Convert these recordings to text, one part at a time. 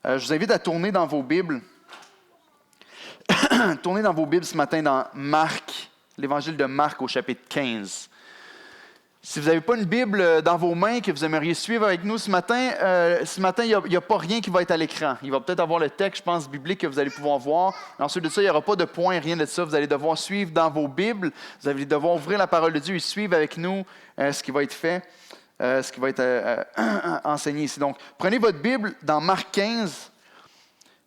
Je vous invite à tourner dans vos Bibles. Tournez dans vos Bibles ce matin dans Marc, l'Évangile de Marc au chapitre 15. Si vous n'avez pas une Bible dans vos mains que vous aimeriez suivre avec nous ce matin, il n'y a pas rien qui va être à l'écran. Il va peut-être avoir le texte, je pense, biblique que vous allez pouvoir voir. Ensuite de ça, il n'y aura pas de points, rien de ça. Vous allez devoir suivre dans vos Bibles. Vous allez devoir ouvrir la parole de Dieu et suivre avec nous ce qui va être fait, ce qui va être enseigné ici. Donc, prenez votre Bible dans Marc 15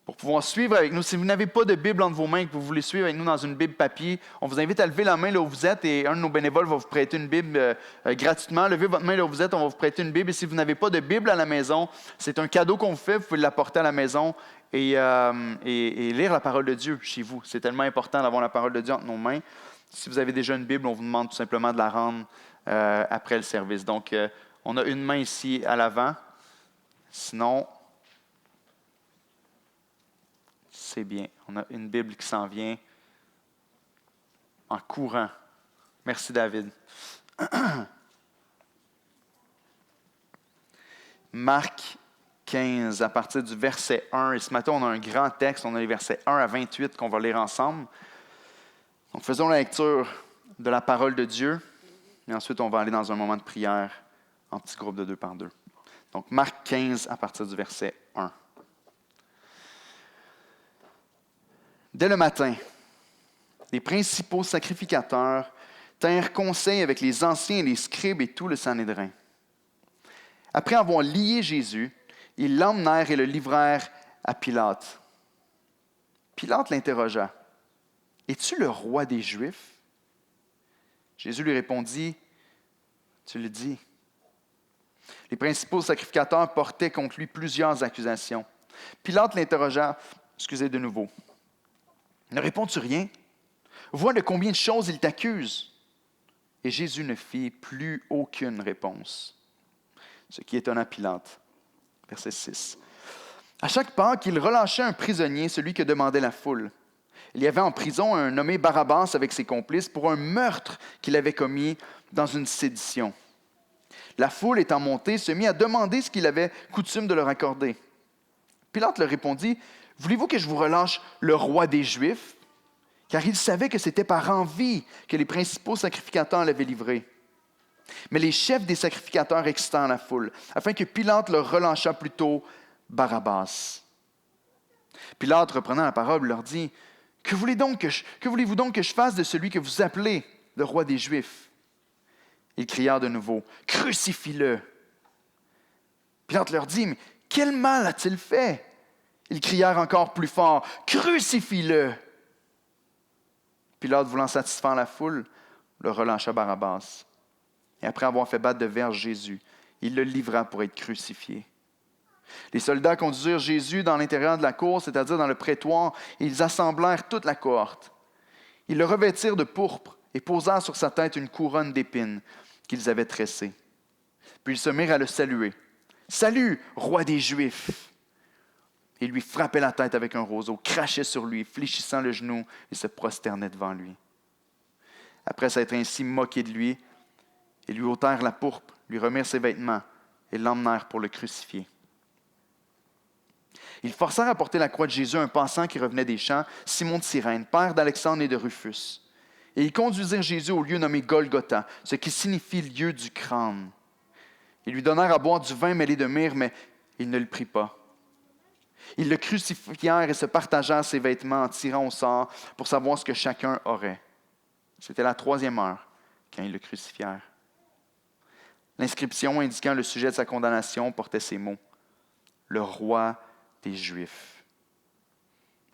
pour pouvoir suivre avec nous. Si vous n'avez pas de Bible entre vos mains et que vous voulez suivre avec nous dans une Bible papier, on vous invite à lever la main là où vous êtes et un de nos bénévoles va vous prêter une Bible gratuitement. Levez votre main là où vous êtes, on va vous prêter une Bible. Et si vous n'avez pas de Bible à la maison, c'est un cadeau qu'on vous fait. Vous pouvez l'apporter à la maison et lire la parole de Dieu chez vous. C'est tellement important d'avoir la parole de Dieu entre nos mains. Si vous avez déjà une Bible, on vous demande tout simplement de la rendre après le service. Donc, on a une main ici à l'avant. Sinon, c'est bien. On a une Bible qui s'en vient en courant. Merci, David. Marc 15, à partir du verset 1. Et ce matin, on a un grand texte. On a les versets 1 à 28 qu'on va lire ensemble. Donc, faisons la lecture de la parole de Dieu. Et ensuite, on va aller dans un moment de prière en petits groupes de 2 par 2. Donc, Marc 15, à partir du verset 1. Dès le matin, les principaux sacrificateurs tinrent conseil avec les anciens et les scribes et tout le Sanhédrin. Après avoir lié Jésus, ils l'emmenèrent et le livrèrent à Pilate. Pilate l'interrogea. « Es-tu le roi des Juifs? » Jésus lui répondit, « Tu le dis. » Les principaux sacrificateurs portaient contre lui plusieurs accusations. Pilate l'interrogea, de nouveau. « Ne réponds-tu rien? Vois de combien de choses il t'accuse. » Et Jésus ne fit plus aucune réponse, ce qui étonna Pilate. Verset 6. À chaque pas qu'il relâchait un prisonnier, celui que demandait la foule. Il y avait en prison un nommé Barabbas avec ses complices pour un meurtre qu'il avait commis dans une sédition. La foule étant montée, se mit à demander ce qu'il avait coutume de leur accorder. Pilate leur répondit, « Voulez-vous que je vous relâche le roi des Juifs? » Car il savait que c'était par envie que les principaux sacrificateurs l'avaient livré. Mais les chefs des sacrificateurs excitèrent la foule, afin que Pilate leur relâchât plutôt Barabbas. Pilate, reprenant la parole, leur dit, « Que voulez-vous donc que je fasse de celui que vous appelez le roi des Juifs? » Ils crièrent de nouveau, « Crucifie-le! » Pilate leur dit, « Mais quel mal a-t-il fait? » Ils crièrent encore plus fort, « Crucifie-le! » Pilate, voulant satisfaire la foule, le relâcha Barabbas. Et après avoir fait battre de verges Jésus, il le livra pour être crucifié. Les soldats conduisirent Jésus dans l'intérieur de la cour, c'est-à-dire dans le prétoire, et ils assemblèrent toute la cohorte. Ils le revêtirent de pourpre et posèrent sur sa tête une couronne d'épines qu'ils avaient tressée. Puis ils se mirent à le saluer. « Salut, roi des Juifs! » Et lui frappait la tête avec un roseau, crachait sur lui, fléchissant le genou et se prosternait devant lui. Après s'être ainsi moqué de lui, ils lui ôtèrent la pourpre, lui remirent ses vêtements et l'emmenèrent pour le crucifier. Ils forcèrent à porter la croix de Jésus un passant qui revenait des champs, Simon de Cyrène, père d'Alexandre et de Rufus. Et ils conduisirent Jésus au lieu nommé Golgotha, ce qui signifie lieu du crâne. Ils lui donnèrent à boire du vin mêlé de myrrhe, mais il ne le prit pas. Ils le crucifièrent et se partagèrent ses vêtements en tirant au sort pour savoir ce que chacun aurait. C'était la 3e heure quand ils le crucifièrent. L'inscription indiquant le sujet de sa condamnation portait ces mots. « Le roi des Juifs. »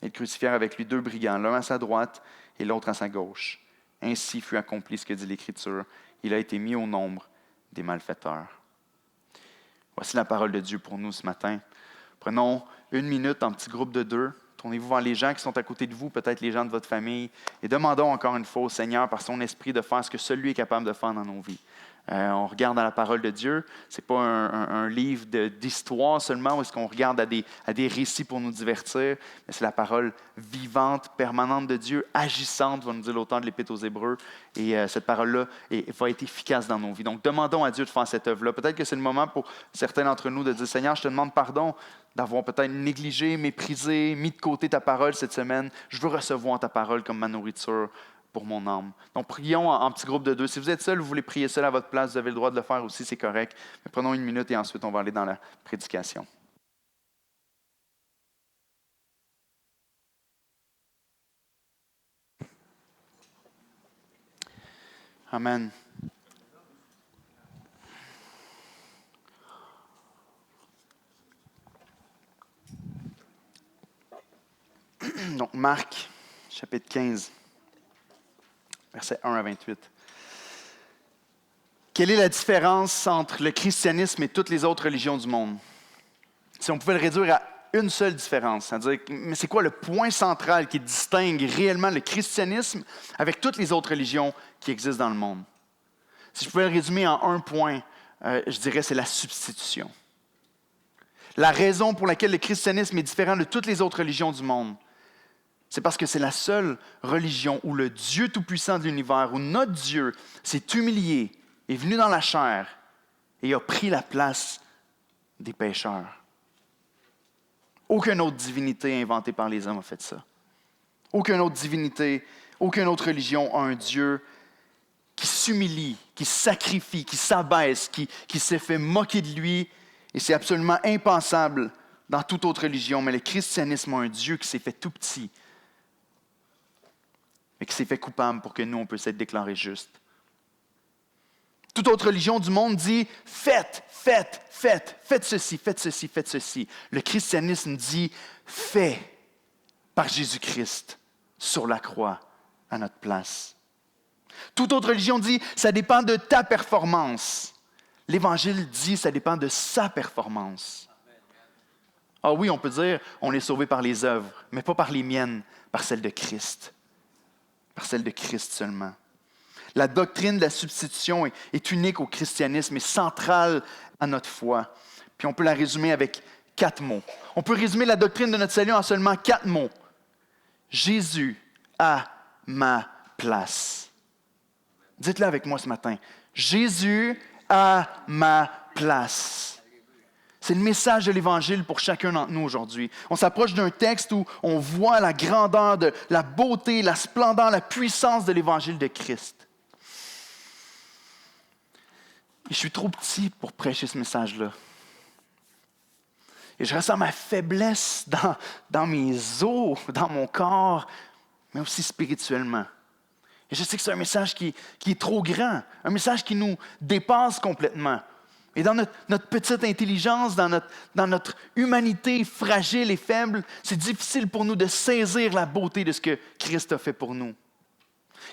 Ils crucifièrent avec lui 2 brigands, l'un à sa droite et l'autre à sa gauche. Ainsi fut accompli ce que dit l'Écriture. Il a été mis au nombre des malfaiteurs. Voici la parole de Dieu pour nous ce matin. Prenons 1 minute en petit groupe de 2. Tournez-vous vers les gens qui sont à côté de vous, peut-être les gens de votre famille, et demandons encore une fois au Seigneur, par son esprit, de faire ce que seul lui est capable de faire dans nos vies. On regarde dans la parole de Dieu. Ce n'est pas un livre d'histoire seulement où est-ce qu'on regarde à des récits pour nous divertir, mais c'est la parole vivante, permanente de Dieu, agissante, va nous dire l'auteur de l'Épître aux Hébreux. Et cette parole-là va être efficace dans nos vies. Donc, demandons à Dieu de faire cette œuvre-là. Peut-être que c'est le moment pour certains d'entre nous de dire, Seigneur, je te demande pardon d'avoir peut-être négligé, méprisé, mis de côté ta parole cette semaine. Je veux recevoir ta parole comme ma nourriture pour mon âme. Donc, prions en petit groupe de 2. Si vous êtes seul, vous voulez prier seul à votre place, vous avez le droit de le faire aussi, c'est correct. Mais prenons 1 minute et ensuite, on va aller dans la prédication. Amen. Donc, Marc, chapitre 15, versets 1 à 28. Quelle est la différence entre le christianisme et toutes les autres religions du monde? Si on pouvait le réduire à une seule différence, c'est-à-dire, mais c'est quoi le point central qui distingue réellement le christianisme avec toutes les autres religions qui existent dans le monde? Si je pouvais le résumer en un point, je dirais c'est la substitution. La raison pour laquelle le christianisme est différent de toutes les autres religions du monde, c'est parce que c'est la seule religion où le Dieu Tout-Puissant de l'univers, où notre Dieu s'est humilié, est venu dans la chair et a pris la place des pécheurs. Aucune autre divinité inventée par les hommes a fait ça. Aucune autre divinité, aucune autre religion a un Dieu qui s'humilie, qui se sacrifie, qui s'abaisse, qui s'est fait moquer de lui. Et c'est absolument impensable dans toute autre religion. Mais le christianisme a un Dieu qui s'est fait tout petit, mais qui s'est fait coupable pour que nous, on puisse être déclarés justes. Toute autre religion du monde dit « faites ceci, faites ceci, faites ceci ». Le christianisme dit « fait par Jésus-Christ sur la croix à notre place ». Toute autre religion dit « ça dépend de ta performance ». L'Évangile dit « ça dépend de sa performance ». Ah oui, on peut dire « on est sauvé par les œuvres », mais pas par les miennes, par celles de Christ. Par celle de Christ seulement. La doctrine de la substitution est unique au christianisme et centrale à notre foi. Puis on peut la résumer avec 4 mots. On peut résumer la doctrine de notre salut en seulement 4 mots. Jésus a ma place. Dites-le avec moi ce matin. Jésus a ma place. C'est le message de l'Évangile pour chacun d'entre nous aujourd'hui. On s'approche d'un texte où on voit la grandeur, la beauté, la splendeur, la puissance de l'Évangile de Christ. Et je suis trop petit pour prêcher ce message-là. Et je ressens ma faiblesse dans mes os, dans mon corps, mais aussi spirituellement. Et je sais que c'est un message qui est trop grand, un message qui nous dépasse complètement. Et dans notre petite intelligence, dans notre humanité fragile et faible, c'est difficile pour nous de saisir la beauté de ce que Christ a fait pour nous.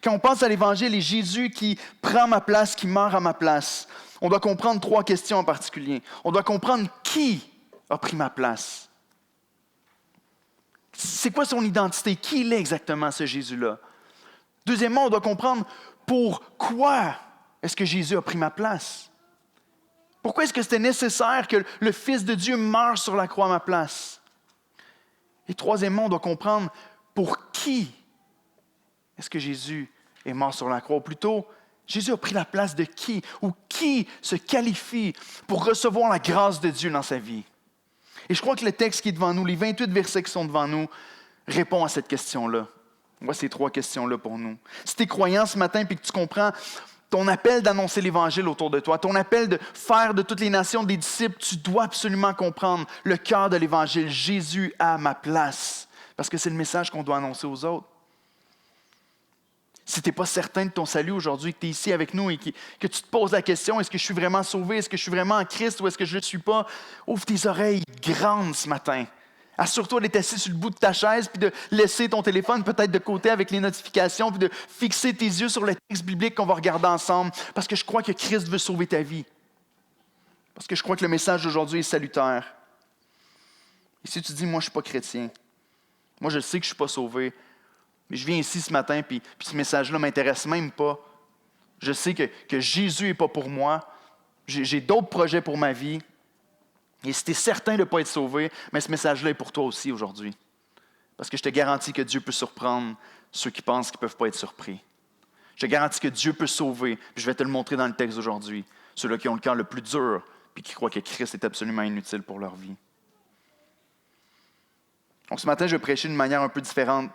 Quand on pense à l'Évangile et Jésus qui prend ma place, qui meurt à ma place, on doit comprendre 3 questions en particulier. On doit comprendre qui a pris ma place. C'est quoi son identité? Qui il est exactement, ce Jésus-là? Deuxièmement, on doit comprendre pourquoi est-ce que Jésus a pris ma place. Pourquoi est-ce que c'était nécessaire que le Fils de Dieu meure sur la croix à ma place? Et troisièmement, on doit comprendre pour qui est-ce que Jésus est mort sur la croix. Ou plutôt, Jésus a pris la place de qui? Ou qui se qualifie pour recevoir la grâce de Dieu dans sa vie? Et je crois que le texte qui est devant nous, les 28 versets qui sont devant nous, répond à cette question-là. On voit ces 3 questions-là pour nous. Si tu es croyant ce matin et que tu comprends ton appel d'annoncer l'Évangile autour de toi, ton appel de faire de toutes les nations des disciples, tu dois absolument comprendre le cœur de l'Évangile. Jésus a ma place, parce que c'est le message qu'on doit annoncer aux autres. Si tu n'es pas certain de ton salut aujourd'hui, que tu es ici avec nous et que tu te poses la question, est-ce que je suis vraiment sauvé, est-ce que je suis vraiment en Christ ou est-ce que je ne le suis pas, ouvre tes oreilles grandes ce matin. Assure-toi d'être assis sur le bout de ta chaise puis de laisser ton téléphone peut-être de côté avec les notifications puis de fixer tes yeux sur le texte biblique qu'on va regarder ensemble parce que je crois que Christ veut sauver ta vie. Parce que je crois que le message d'aujourd'hui est salutaire. Et si tu dis, moi, je ne suis pas chrétien, moi, je sais que je ne suis pas sauvé, mais je viens ici ce matin puis ce message-là ne m'intéresse même pas, Je sais que Jésus n'est pas pour moi. J'ai d'autres projets pour ma vie. Et si tu es certain de ne pas être sauvé, mais ce message-là est pour toi aussi aujourd'hui. Parce que je te garantis que Dieu peut surprendre ceux qui pensent qu'ils ne peuvent pas être surpris. Je te garantis que Dieu peut sauver. Puis je vais te le montrer dans le texte d'aujourd'hui. Ceux-là qui ont le cœur le plus dur puis qui croient que Christ est absolument inutile pour leur vie. Donc ce matin, je vais prêcher d'une manière un peu différente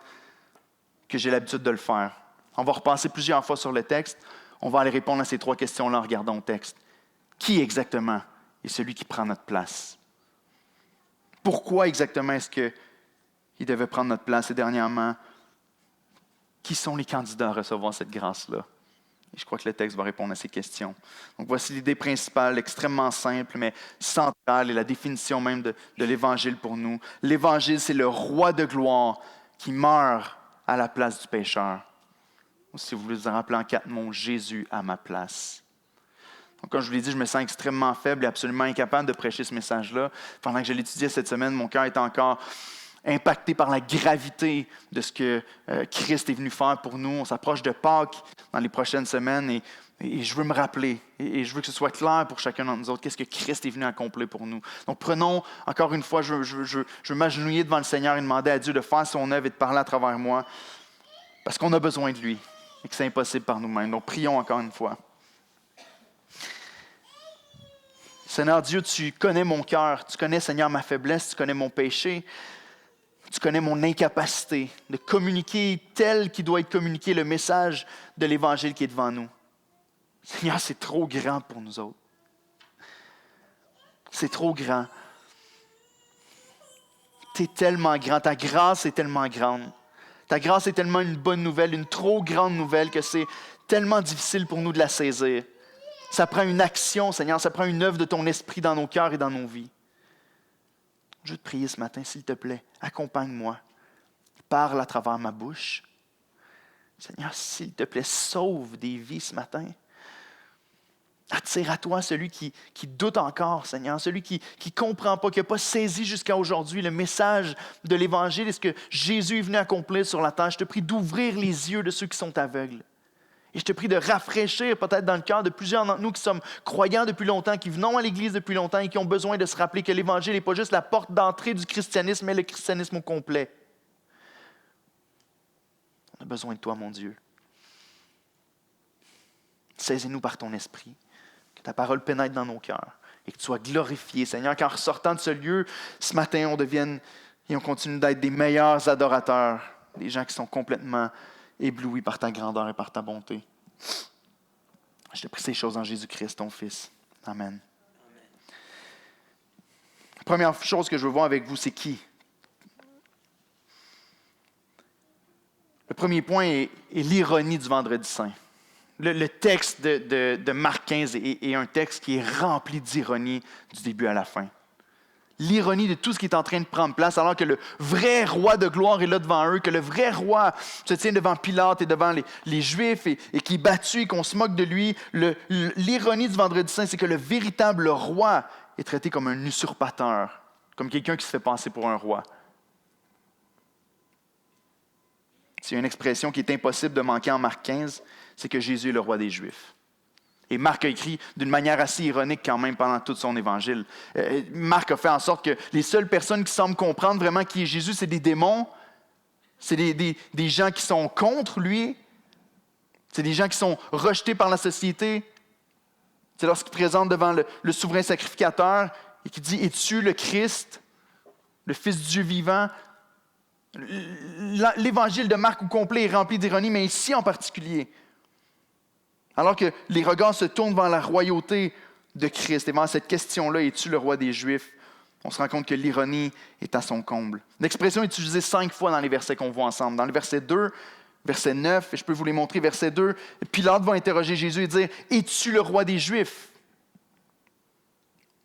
que j'ai l'habitude de le faire. On va repasser plusieurs fois sur le texte. On va aller répondre à ces 3 questions-là en regardant le texte. Qui exactement est celui qui prend notre place? Pourquoi exactement est-ce qu'il devait prendre notre place? Et dernièrement, qui sont les candidats à recevoir cette grâce-là? Et je crois que le texte va répondre à ces questions. Donc voici l'idée principale, extrêmement simple, mais centrale, et la définition même de l'Évangile pour nous. L'Évangile, c'est le roi de gloire qui meurt à la place du pécheur. Ou si vous voulez vous en rappeler en 4 mots, Jésus à ma place. Donc, comme je vous l'ai dit, je me sens extrêmement faible et absolument incapable de prêcher ce message-là. Pendant que je l'étudiais cette semaine, mon cœur est encore impacté par la gravité de ce que Christ est venu faire pour nous. On s'approche de Pâques dans les prochaines semaines et je veux me rappeler et je veux que ce soit clair pour chacun d'entre nous autres qu'est-ce que Christ est venu accomplir pour nous. Donc prenons, encore une fois, je veux m'agenouiller devant le Seigneur et demander à Dieu de faire son œuvre et de parler à travers moi parce qu'on a besoin de lui et que c'est impossible par nous-mêmes. Donc prions encore une fois. Seigneur Dieu, tu connais mon cœur, tu connais, Seigneur, ma faiblesse, tu connais mon péché. Tu connais mon incapacité de communiquer tel qu'il doit être communiqué le message de l'Évangile qui est devant nous. Seigneur, c'est trop grand pour nous autres. C'est trop grand. Tu es tellement grand. Ta grâce est tellement grande. Ta grâce est tellement une bonne nouvelle, une trop grande nouvelle que c'est tellement difficile pour nous de la saisir. Ça prend une action, Seigneur. Ça prend une œuvre de ton esprit dans nos cœurs et dans nos vies. Je veux te prier ce matin, s'il te plaît, accompagne-moi. Parle à travers ma bouche. Seigneur, s'il te plaît, sauve des vies ce matin. Attire à toi celui qui doute encore, Seigneur, celui qui ne comprend pas, qui n'a pas saisi jusqu'à aujourd'hui le message de l'Évangile et ce que Jésus est venu accomplir sur la terre. Je te prie d'ouvrir les yeux de ceux qui sont aveugles. Et je te prie de rafraîchir peut-être dans le cœur de plusieurs d'entre nous qui sommes croyants depuis longtemps, qui venons à l'Église depuis longtemps et qui ont besoin de se rappeler que l'Évangile n'est pas juste la porte d'entrée du christianisme, mais le christianisme au complet. On a besoin de toi, mon Dieu. Saisis-nous par ton esprit, que ta parole pénètre dans nos cœurs et que tu sois glorifié, Seigneur, qu'en ressortant de ce lieu, ce matin, on devienne et on continue d'être des meilleurs adorateurs, des gens qui sont complètement ébloui par ta grandeur et par ta bonté. Je te prie ces choses en Jésus-Christ, ton Fils. Amen. La première chose que je veux voir avec vous, c'est qui? Le premier point est l'ironie du Vendredi Saint. Le texte de Marc 15 est un texte qui est rempli d'ironie du début à la fin. L'ironie de tout ce qui est en train de prendre place, alors que le vrai roi de gloire est là devant eux, que le vrai roi se tient devant Pilate et devant les Juifs et qui est battu et qu'on se moque de lui. L'ironie du Vendredi Saint, c'est que le véritable roi est traité comme un usurpateur, comme quelqu'un qui se fait passer pour un roi. S'il y a une expression qui est impossible de manquer en Marc 15, c'est que Jésus est le roi des Juifs. Et Marc a écrit d'une manière assez ironique quand même pendant tout son évangile. Marc a fait en sorte que les seules personnes qui semblent comprendre vraiment qui est Jésus, c'est des démons, c'est des gens qui sont contre lui, c'est des gens qui sont rejetés par la société. C'est lorsqu'il présente devant le souverain sacrificateur et qui dit « Es-tu le Christ, le Fils du Dieu vivant ?» L'évangile de Marc au complet est rempli d'ironie, mais ici en particulier. Alors que les regards se tournent vers la royauté de Christ et vers cette question-là, es-tu le roi des Juifs? On se rend compte que l'ironie est à son comble. L'expression est utilisée 5 fois dans les versets qu'on voit ensemble. Dans le verset 2, verset 9, et je peux vous les montrer, verset 2, Pilate va interroger Jésus et dire « Es-tu le roi des Juifs? »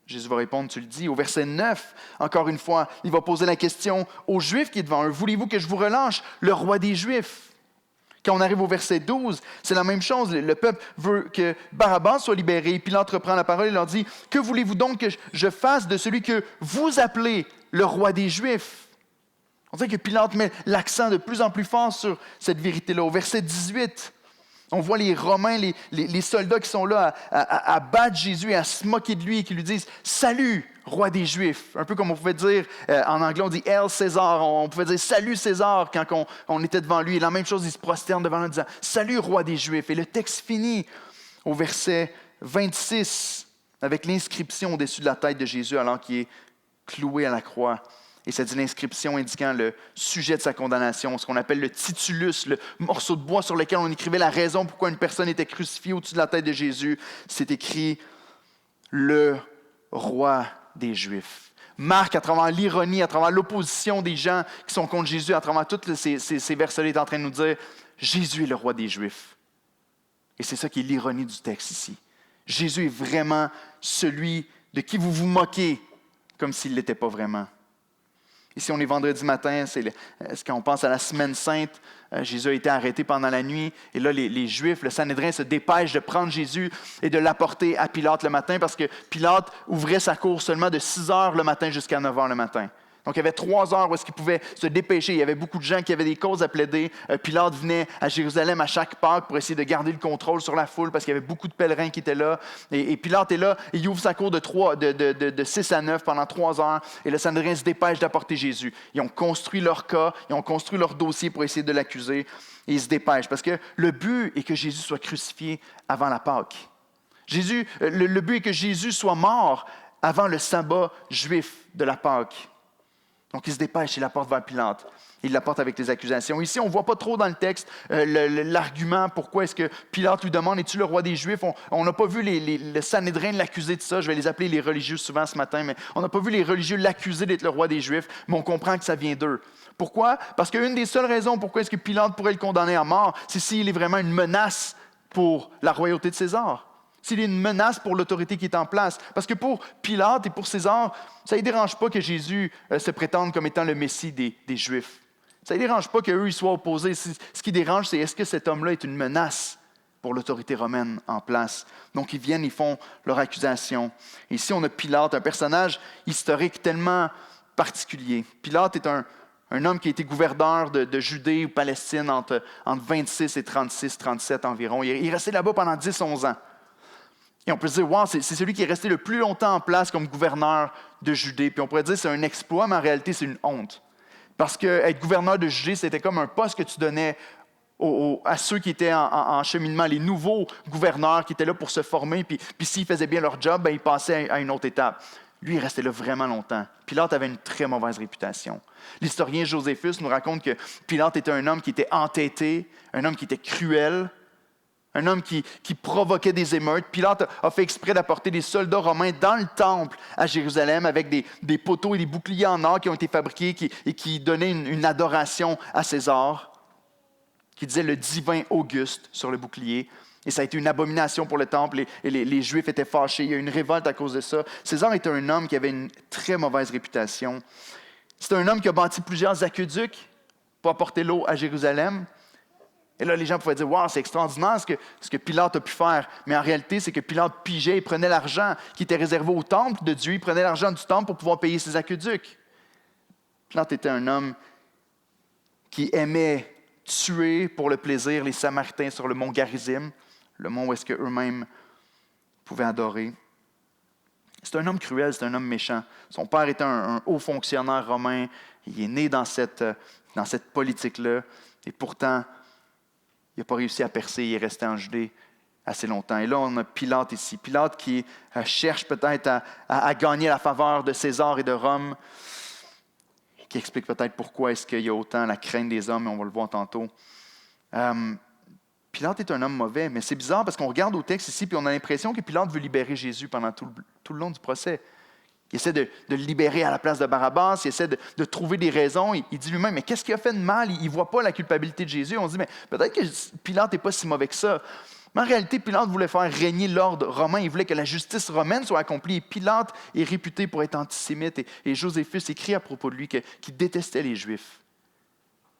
Jésus va répondre, tu le dis. Au verset 9, encore une fois, il va poser la question aux Juifs qui est devant eux. Voulez-vous que je vous relâche, le roi des Juifs? Quand on arrive au verset 12, c'est la même chose. Le peuple veut que Barabbas soit libéré. Pilate reprend la parole et leur dit, que voulez-vous donc que je fasse de celui que vous appelez le roi des Juifs? On dirait que Pilate met l'accent de plus en plus fort sur cette vérité-là. Au verset 18, On voit les Romains, les soldats qui sont là à battre Jésus et à se moquer de lui et qui lui disent « Salut, roi des Juifs ». Un peu comme on pouvait dire, en anglais on dit « Hail César ». On pouvait dire « Salut César » quand on était devant lui. Et la même chose, ils se prosternent devant lui en disant « Salut, roi des Juifs ». Et le texte finit au verset 26 avec l'inscription au-dessus de la tête de Jésus alors qu'il est cloué à la croix. Et ça dit l'inscription indiquant le sujet de sa condamnation, ce qu'on appelle le titulus, le morceau de bois sur lequel on écrivait la raison pourquoi une personne était crucifiée au-dessus de la tête de Jésus. C'est écrit « Le roi des Juifs ». Marc, à travers l'ironie, à travers l'opposition des gens qui sont contre Jésus, à travers tous ces versets-là, est en train de nous dire « Jésus est le roi des Juifs ». Et c'est ça qui est l'ironie du texte ici. Jésus est vraiment celui de qui vous vous moquez, comme s'il ne l'était pas vraiment. Ici, on est vendredi matin, quand on pense à la semaine sainte, Jésus a été arrêté pendant la nuit. Et là, les Juifs, le Sanhédrin se dépêche de prendre Jésus et de l'apporter à Pilate le matin parce que Pilate ouvrait sa cour seulement de 6 heures le matin jusqu'à 9 heures le matin. Donc, il y avait 3 heures où est-ce qu'il pouvait se dépêcher. Il y avait beaucoup de gens qui avaient des causes à plaider. Pilate venait à Jérusalem à chaque Pâques pour essayer de garder le contrôle sur la foule parce qu'il y avait beaucoup de pèlerins qui étaient là. Et Pilate est là et il ouvre sa cour de 6 à 9 pendant 3 heures. Et le Sanhédrin se dépêche d'apporter Jésus. Ils ont construit leur cas, ils ont construit leur dossier pour essayer de l'accuser. Et ils se dépêchent parce que le but est que Jésus soit crucifié avant la Pâque. Le but est que Jésus soit mort avant le sabbat juif de la Pâque. Donc, il se dépêche, il l'apporte vers Pilate. Il l'apporte avec les accusations. Ici, on ne voit pas trop dans le texte l'argument pourquoi est-ce que Pilate lui demande « Es-tu le roi des Juifs ?» On n'a pas vu le Sanhédrin l'accuser de ça. Je vais les appeler les religieux souvent ce matin, mais on n'a pas vu les religieux l'accuser d'être le roi des Juifs, mais on comprend que ça vient d'eux. Pourquoi? Parce qu'une des seules raisons pourquoi est-ce que Pilate pourrait le condamner à mort, c'est s'il est vraiment une menace pour la royauté de César. S'il est une menace pour l'autorité qui est en place. Parce que pour Pilate et pour César, ça ne les dérange pas que Jésus se prétende comme étant le Messie des Juifs. Ça ne les dérange pas qu'eux soient opposés. Ce qui dérange, c'est est-ce que cet homme-là est une menace pour l'autorité romaine en place. Donc, ils viennent, ils font leur accusation. Et ici, on a Pilate, un personnage historique tellement particulier. Pilate est un homme qui a été gouverneur de Judée ou Palestine entre 26 et 37 environ. Il est resté là-bas pendant 10-11 ans. Et on peut se dire, wow, c'est celui qui est resté le plus longtemps en place comme gouverneur de Judée. Puis on pourrait dire que c'est un exploit, mais en réalité, c'est une honte. Parce qu'être gouverneur de Judée, c'était comme un poste que tu donnais à ceux qui étaient en cheminement, les nouveaux gouverneurs qui étaient là pour se former. Puis s'ils faisaient bien leur job, ils passaient à une autre étape. Lui, il restait là vraiment longtemps. Pilate avait une très mauvaise réputation. L'historien Joséphus nous raconte que Pilate était un homme qui était entêté, un homme qui était cruel, un homme qui provoquait des émeutes. Pilate a fait exprès d'apporter des soldats romains dans le temple à Jérusalem avec des poteaux et des boucliers en or qui ont été fabriqués et qui donnaient une adoration à César, qui disait le divin Auguste sur le bouclier. Et ça a été une abomination pour le temple et les Juifs étaient fâchés. Il y a eu une révolte à cause de ça. César était un homme qui avait une très mauvaise réputation. C'était un homme qui a bâti plusieurs aqueducs pour apporter l'eau à Jérusalem. Et là, les gens pouvaient dire « Wow, c'est extraordinaire ce que Pilate a pu faire. » Mais en réalité, c'est que Pilate pigeait et prenait l'argent qui était réservé au temple de Dieu. Il prenait l'argent du temple pour pouvoir payer ses aqueducs. Pilate était un homme qui aimait tuer pour le plaisir les Samaritains sur le mont Garizim, le mont où est-ce qu'eux-mêmes pouvaient adorer. C'est un homme cruel, c'est un homme méchant. Son père était un haut fonctionnaire romain. Il est né dans cette politique-là. Et pourtant, il n'a pas réussi à percer, il est resté en Judée assez longtemps. Et là, on a Pilate ici. Pilate qui cherche peut-être à gagner la faveur de César et de Rome, qui explique peut-être pourquoi est-ce qu'il y a autant la crainte des hommes, et on va le voir tantôt. Pilate est un homme mauvais, mais c'est bizarre parce qu'on regarde au texte ici, puis on a l'impression que Pilate veut libérer Jésus pendant tout le long du procès. Il essaie de le libérer à la place de Barabbas, il essaie de trouver des raisons. Il dit lui-même, mais qu'est-ce qu'il a fait de mal? Il ne voit pas la culpabilité de Jésus. On se dit, mais peut-être que Pilate n'est pas si mauvais que ça. Mais en réalité, Pilate voulait faire régner l'ordre romain. Il voulait que la justice romaine soit accomplie. Et Pilate est réputé pour être antisémite. Et Joséphus écrit à propos de lui qu'il détestait les Juifs.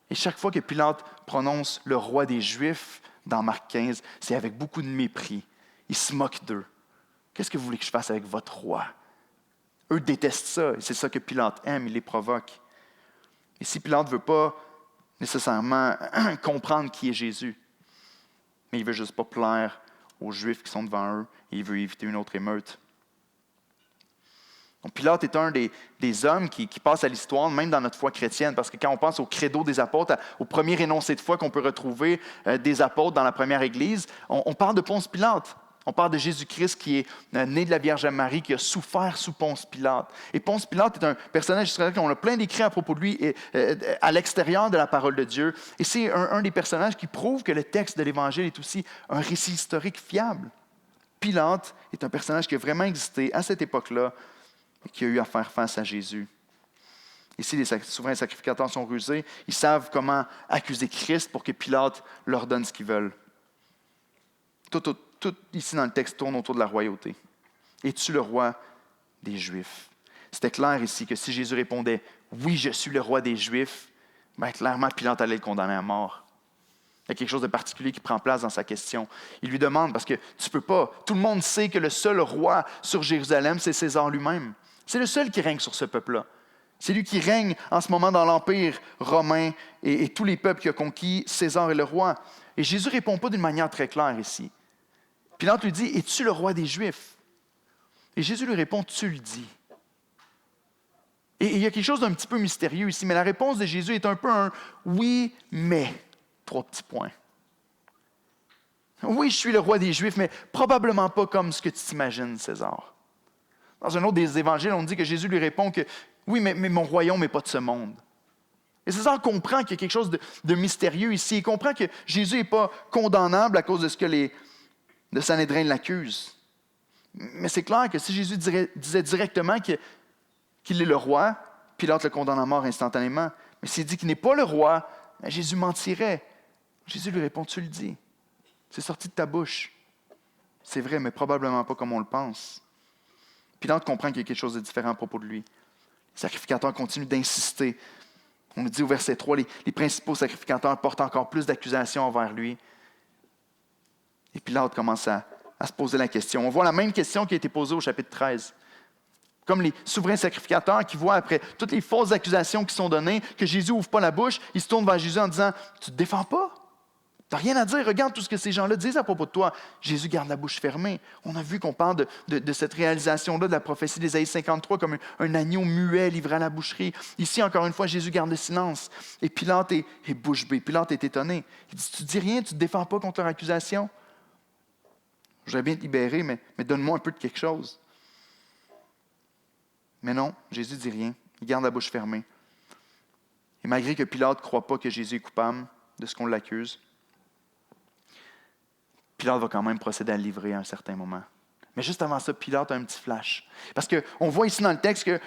Et chaque fois que Pilate prononce le roi des Juifs dans Marc 15, c'est avec beaucoup de mépris. Il se moque d'eux. Qu'est-ce que vous voulez que je fasse avec votre roi? Eux détestent ça, et c'est ça que Pilate aime, il les provoque. Et si Pilate ne veut pas nécessairement comprendre qui est Jésus, mais il ne veut juste pas plaire aux Juifs qui sont devant eux et il veut éviter une autre émeute. Donc, Pilate est un des hommes qui passe à l'histoire, même dans notre foi chrétienne, parce que quand on pense au credo des apôtres, au premier énoncé de foi qu'on peut retrouver des apôtres dans la première Église, on parle de Ponce Pilate. On parle de Jésus-Christ qui est né de la Vierge Marie, qui a souffert sous Ponce Pilate. Et Ponce Pilate est un personnage historique, on a plein d'écrits à propos de lui à l'extérieur de la parole de Dieu. Et c'est un des personnages qui prouve que le texte de l'Évangile est aussi un récit historique fiable. Pilate est un personnage qui a vraiment existé à cette époque-là et qui a eu à faire face à Jésus. Ici, les souverains sacrificateurs sont rusés. Ils savent comment accuser Christ pour que Pilate leur donne ce qu'ils veulent. Tout ici dans le texte tourne autour de la royauté. Es-tu le roi des Juifs? C'était clair ici que si Jésus répondait « Oui, je suis le roi des Juifs », bien, clairement, Pilate allait le condamner à mort. Il y a quelque chose de particulier qui prend place dans sa question. Il lui demande, parce que tu ne peux pas, tout le monde sait que le seul roi sur Jérusalem, c'est César lui-même. C'est le seul qui règne sur ce peuple-là. C'est lui qui règne en ce moment dans l'Empire romain et tous les peuples qu'il a conquis, César est le roi. Et Jésus ne répond pas d'une manière très claire ici. Pilate lui dit, « Es-tu le roi des Juifs? » Et Jésus lui répond, « Tu le dis. » Et il y a quelque chose d'un petit peu mystérieux ici, mais la réponse de Jésus est un peu un « oui, mais ». 3 petits points. Oui, je suis le roi des Juifs, mais probablement pas comme ce que tu t'imagines, César. Dans un autre des évangiles, on dit que Jésus lui répond que « Oui, mais mon royaume n'est pas de ce monde. » Et César comprend qu'il y a quelque chose de mystérieux ici. Il comprend que Jésus n'est pas condamnable à cause de ce que les Sanhédrin l'accusent. Mais c'est clair que si Jésus disait directement qu'il est le roi, Pilate le condamne à mort instantanément. Mais s'il dit qu'il n'est pas le roi, Jésus mentirait. Jésus lui répond, tu le dis. C'est sorti de ta bouche. C'est vrai, mais probablement pas comme on le pense. Pilate comprend qu'il y a quelque chose de différent à propos de lui. Les sacrificateurs continuent d'insister. On nous dit au verset 3, les principaux sacrificateurs portent encore plus d'accusations envers lui. Et Pilate commence à se poser la question. On voit la même question qui a été posée au chapitre 13. Comme les souverains sacrificateurs qui voient après toutes les fausses accusations qui sont données, que Jésus n'ouvre pas la bouche, ils se tournent vers Jésus en disant « Tu ne te défends pas? Tu n'as rien à dire, regarde tout ce que ces gens-là disent à propos de toi. » Jésus garde la bouche fermée. On a vu qu'on parle de cette réalisation-là de la prophétie d'Ésaïe 53 comme un agneau muet livré à la boucherie. Ici, encore une fois, Jésus garde le silence. Et Pilate est bouche bée. Pilate est étonné. Il dit « Tu ne dis rien, tu ne te défends pas contre leur accusation? Je voudrais bien te libérer, mais donne-moi un peu de quelque chose. » Mais non, Jésus ne dit rien. Il garde la bouche fermée. Et malgré que Pilate ne croit pas que Jésus est coupable de ce qu'on l'accuse, Pilate va quand même procéder à le livrer à un certain moment. Mais juste avant ça, Pilate a un petit flash. Parce qu'on voit ici dans le texte que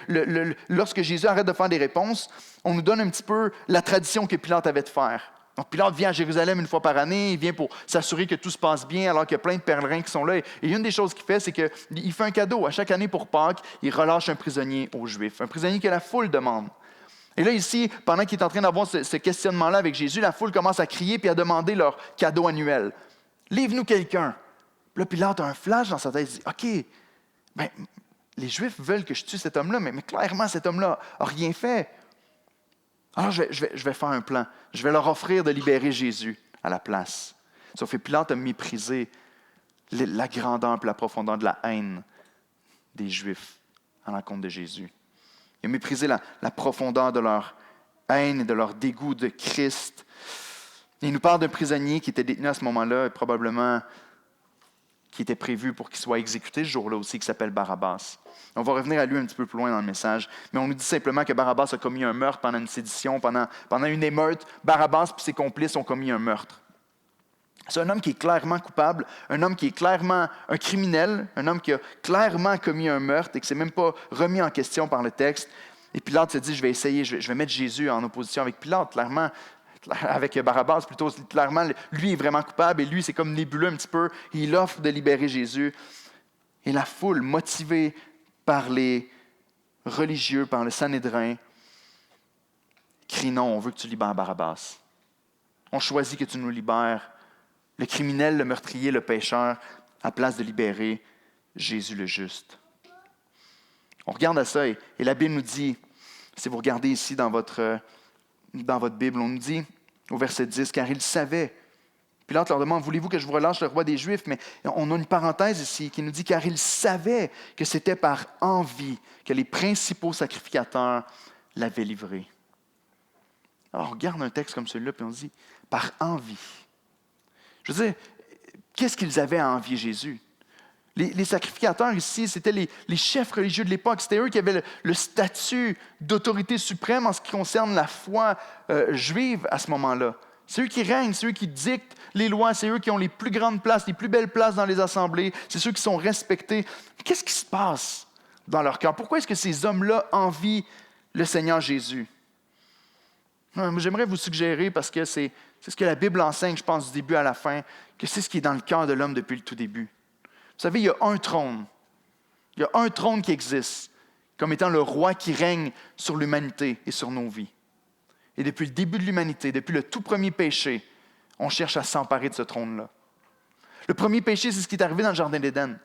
lorsque Jésus arrête de faire des réponses, on nous donne un petit peu la tradition que Pilate avait de faire. Donc Pilate vient à Jérusalem une fois par année, il vient pour s'assurer que tout se passe bien alors qu'il y a plein de pèlerins qui sont là. Et une des choses qu'il fait, c'est qu'il fait un cadeau. À chaque année pour Pâques, il relâche un prisonnier aux Juifs, un prisonnier que la foule demande. Et là ici, pendant qu'il est en train d'avoir ce questionnement-là avec Jésus, la foule commence à crier et à demander leur cadeau annuel. « Livre-nous quelqu'un. » Là, Pilate a un flash dans sa tête, il dit « OK, ben, les Juifs veulent que je tue cet homme-là, mais clairement, cet homme-là n'a rien fait. Alors, je vais faire un plan. Je vais leur offrir de libérer Jésus à la place. » Sauf que Pilate a méprisé la grandeur et la profondeur de la haine des Juifs à l'encontre de Jésus. Il a méprisé la profondeur de leur haine et de leur dégoût de Christ. Il nous parle d'un prisonnier qui était détenu à ce moment-là, et probablement qui était prévu pour qu'il soit exécuté ce jour-là aussi, qui s'appelle Barabbas. On va revenir à lui un petit peu plus loin dans le message, mais on nous dit simplement que Barabbas a commis un meurtre pendant une sédition, pendant une émeute. Barabbas et ses complices ont commis un meurtre. C'est un homme qui est clairement coupable, un homme qui est clairement un criminel, un homme qui a clairement commis un meurtre et qui ne s'est même pas remis en question par le texte. Et Pilate se dit, je vais mettre Jésus en opposition avec Pilate, clairement. Avec Barabbas, plutôt, clairement, lui est vraiment coupable et lui, c'est comme nébuleux un petit peu. Il offre de libérer Jésus. Et la foule, motivée par les religieux, par le Sanhédrin, crie non, on veut que tu libères Barabbas. On choisit que tu nous libères le criminel, le meurtrier, le pécheur, à place de libérer Jésus le juste. On regarde à ça et la Bible nous dit, si vous regardez ici dans votre Bible, on nous dit au verset 10, car il savait Pilate leur demande, voulez-vous que je vous relâche le roi des Juifs? Mais on a une parenthèse ici qui nous dit, car il savait que c'était par envie que les principaux sacrificateurs l'avaient livré. Alors on regarde un texte comme celui-là, puis on se dit, par envie. Je veux dire, qu'est-ce qu'ils avaient à envier Jésus? Les sacrificateurs ici, c'était les chefs religieux de l'époque. C'était eux qui avaient le statut d'autorité suprême en ce qui concerne la foi juive à ce moment-là. C'est eux qui règnent, c'est eux qui dictent les lois, c'est eux qui ont les plus grandes places, les plus belles places dans les assemblées, c'est ceux qui sont respectés. Qu'est-ce qui se passe dans leur cœur? Pourquoi est-ce que ces hommes-là envient le Seigneur Jésus? J'aimerais vous suggérer, parce que c'est ce que la Bible enseigne, je pense, du début à la fin, que c'est ce qui est dans le cœur de l'homme depuis le tout début. Vous savez, il y a un trône. Il y a un trône qui existe comme étant le roi qui règne sur l'humanité et sur nos vies. Et depuis le début de l'humanité, depuis le tout premier péché, on cherche à s'emparer de ce trône-là. Le premier péché, c'est ce qui est arrivé dans le Jardin d'Éden.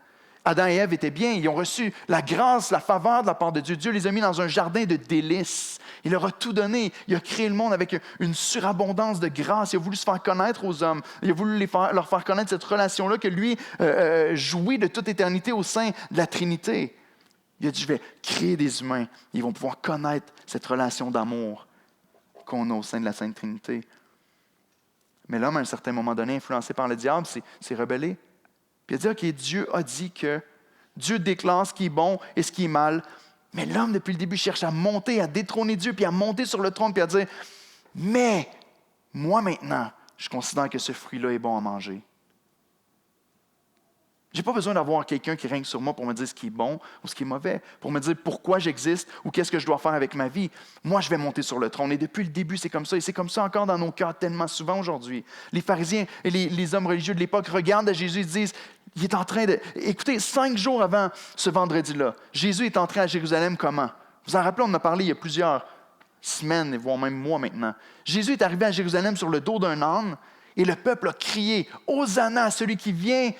Adam et Ève étaient bien, ils ont reçu la grâce, la faveur de la part de Dieu. Dieu les a mis dans un jardin de délices. Il leur a tout donné. Il a créé le monde avec une surabondance de grâce. Il a voulu se faire connaître aux hommes. Il a voulu leur faire connaître cette relation-là que lui jouit de toute éternité au sein de la Trinité. Il a dit, je vais créer des humains. Ils vont pouvoir connaître cette relation d'amour qu'on a au sein de la Sainte Trinité. Mais l'homme, à un certain moment donné, influencé par le diable, s'est rebellé. Puis il a dit, OK, Dieu a dit que Dieu déclare ce qui est bon et ce qui est mal. Mais l'homme, depuis le début, cherche à monter, à détrôner Dieu, puis à monter sur le trône, puis à dire, mais moi maintenant, je considère que ce fruit-là est bon à manger. Je n'ai pas besoin d'avoir quelqu'un qui règne sur moi pour me dire ce qui est bon ou ce qui est mauvais, pour me dire pourquoi j'existe ou qu'est-ce que je dois faire avec ma vie. Moi, je vais monter sur le trône. Et depuis le début, c'est comme ça. Et c'est comme ça encore dans nos cœurs tellement souvent aujourd'hui. Les pharisiens et les hommes religieux de l'époque regardent à Jésus et disent, il est en train de... Écoutez, 5 jours avant ce vendredi-là, Jésus est entré à Jérusalem comment? Vous en rappelez, on en a parlé il y a plusieurs semaines, voire même mois maintenant. Jésus est arrivé à Jérusalem sur le dos d'un âne et le peuple a crié, « Hosanna à celui qui vient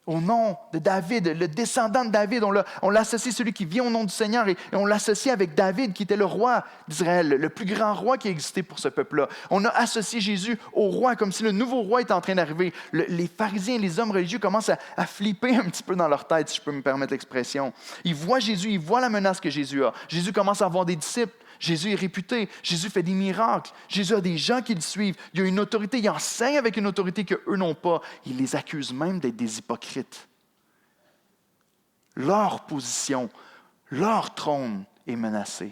au nom de David, le descendant de David. » On l'associe, celui qui vient au nom du Seigneur, et on l'associe avec David, qui était le roi d'Israël, le plus grand roi qui existait pour ce peuple-là. On a associé Jésus au roi, comme si le nouveau roi était en train d'arriver. Les pharisiens, les hommes religieux commencent à flipper un petit peu dans leur tête, si je peux me permettre l'expression. Ils voient Jésus, ils voient la menace que Jésus a. Jésus commence à avoir des disciples. Jésus est réputé, Jésus fait des miracles, Jésus a des gens qui le suivent, il a une autorité, il enseigne avec une autorité qu'eux n'ont pas. Il les accuse même d'être des hypocrites. Leur position, leur trône est menacé.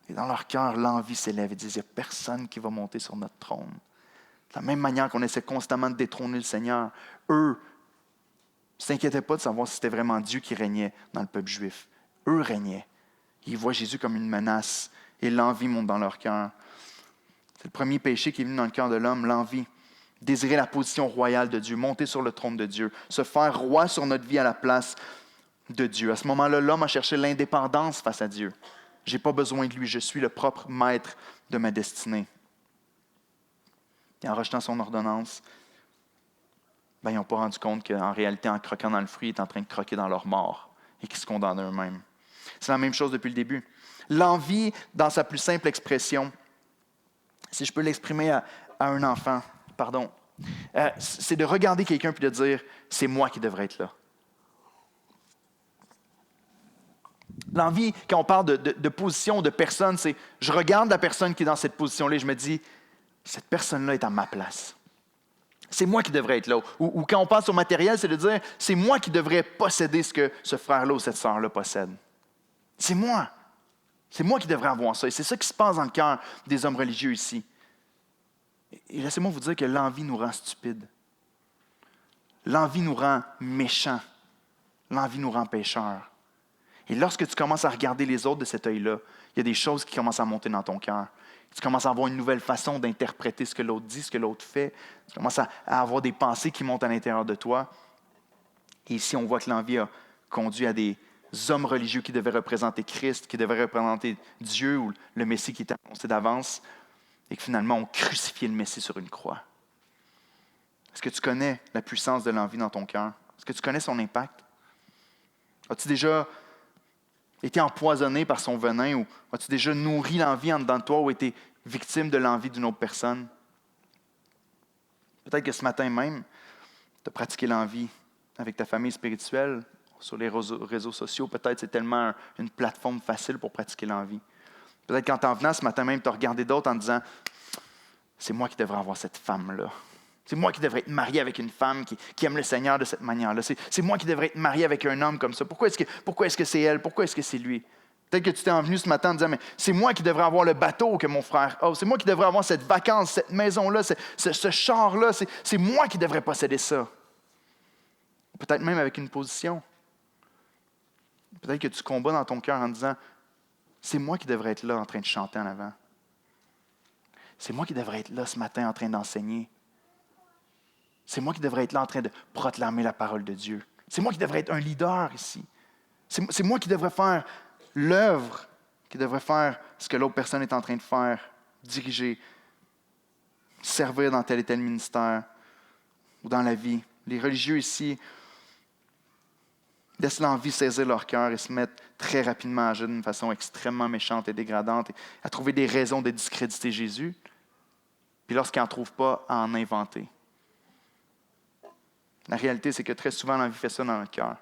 Et dans leur cœur, l'envie s'élève. Ils disent, il n'y a personne qui va monter sur notre trône. De la même manière qu'on essaie constamment de détrôner le Seigneur, eux ne s'inquiétaient pas de savoir si c'était vraiment Dieu qui régnait dans le peuple juif. Eux régnaient. Ils voient Jésus comme une menace et l'envie monte dans leur cœur. C'est le premier péché qui est venu dans le cœur de l'homme, l'envie. Désirer la position royale de Dieu, monter sur le trône de Dieu, se faire roi sur notre vie à la place de Dieu. À ce moment-là, l'homme a cherché l'indépendance face à Dieu. Je n'ai pas besoin de lui, je suis le propre maître de ma destinée. Et en rejetant son ordonnance, ils n'ont pas rendu compte qu'en réalité, en croquant dans le fruit, ils étaient en train de croquer dans leur mort et qu'ils se condamnent eux-mêmes. C'est la même chose depuis le début. L'envie, dans sa plus simple expression, si je peux l'exprimer à un enfant, c'est de regarder quelqu'un et de dire, c'est moi qui devrais être là. L'envie, quand on parle de position, de personne, c'est je regarde la personne qui est dans cette position-là et je me dis, cette personne-là est à ma place. C'est moi qui devrais être là. Ou quand on pense au matériel, c'est de dire, c'est moi qui devrais posséder ce que ce frère-là ou cette sœur-là possède. C'est moi. C'est moi qui devrais avoir ça. Et c'est ça qui se passe dans le cœur des hommes religieux ici. Et laissez-moi vous dire que l'envie nous rend stupides. L'envie nous rend méchants. L'envie nous rend pécheurs. Et lorsque tu commences à regarder les autres de cet œil-là, il y a des choses qui commencent à monter dans ton cœur. Tu commences à avoir une nouvelle façon d'interpréter ce que l'autre dit, ce que l'autre fait. Tu commences à avoir des pensées qui montent à l'intérieur de toi. Et ici, on voit que l'envie a conduit à des hommes religieux qui devaient représenter Christ, qui devaient représenter Dieu ou le Messie qui était annoncé d'avance, et que finalement, on crucifiait le Messie sur une croix. Est-ce que tu connais la puissance de l'envie dans ton cœur? Est-ce que tu connais son impact? As-tu déjà été empoisonné par son venin ou as-tu déjà nourri l'envie en dedans de toi ou été victime de l'envie d'une autre personne? Peut-être que ce matin même, tu as pratiqué l'envie avec ta famille spirituelle, sur les réseaux sociaux. Peut-être c'est tellement une plateforme facile pour pratiquer l'envie. Peut-être qu'en t'en venant ce matin même, tu as regardé d'autres en disant « C'est moi qui devrais avoir cette femme-là. C'est moi qui devrais être marié avec une femme qui aime le Seigneur de cette manière-là. C'est moi qui devrais être marié avec un homme comme ça. Pourquoi est-ce que c'est elle? Pourquoi est-ce que c'est lui? » Peut-être que tu t'es envenu ce matin en disant « Mais c'est moi qui devrais avoir le bateau que mon frère a. C'est moi qui devrais avoir cette vacance, cette maison-là, ce char-là. C'est moi qui devrais posséder ça. » Peut-être même avec une position. Peut-être que tu combats dans ton cœur en disant « C'est moi qui devrais être là en train de chanter en avant. C'est moi qui devrais être là ce matin en train d'enseigner. C'est moi qui devrais être là en train de proclamer la parole de Dieu. C'est moi qui devrais être un leader ici. C'est moi qui devrais faire l'œuvre, qui devrait faire ce que l'autre personne est en train de faire, diriger, servir dans tel et tel ministère ou dans la vie. » Les religieux ici laissent l'envie saisir leur cœur et se mettent très rapidement à agir d'une façon extrêmement méchante et dégradante, et à trouver des raisons de discréditer Jésus, puis lorsqu'ils n'en trouvent pas, à en inventer. La réalité, c'est que très souvent, l'envie fait ça dans notre cœur.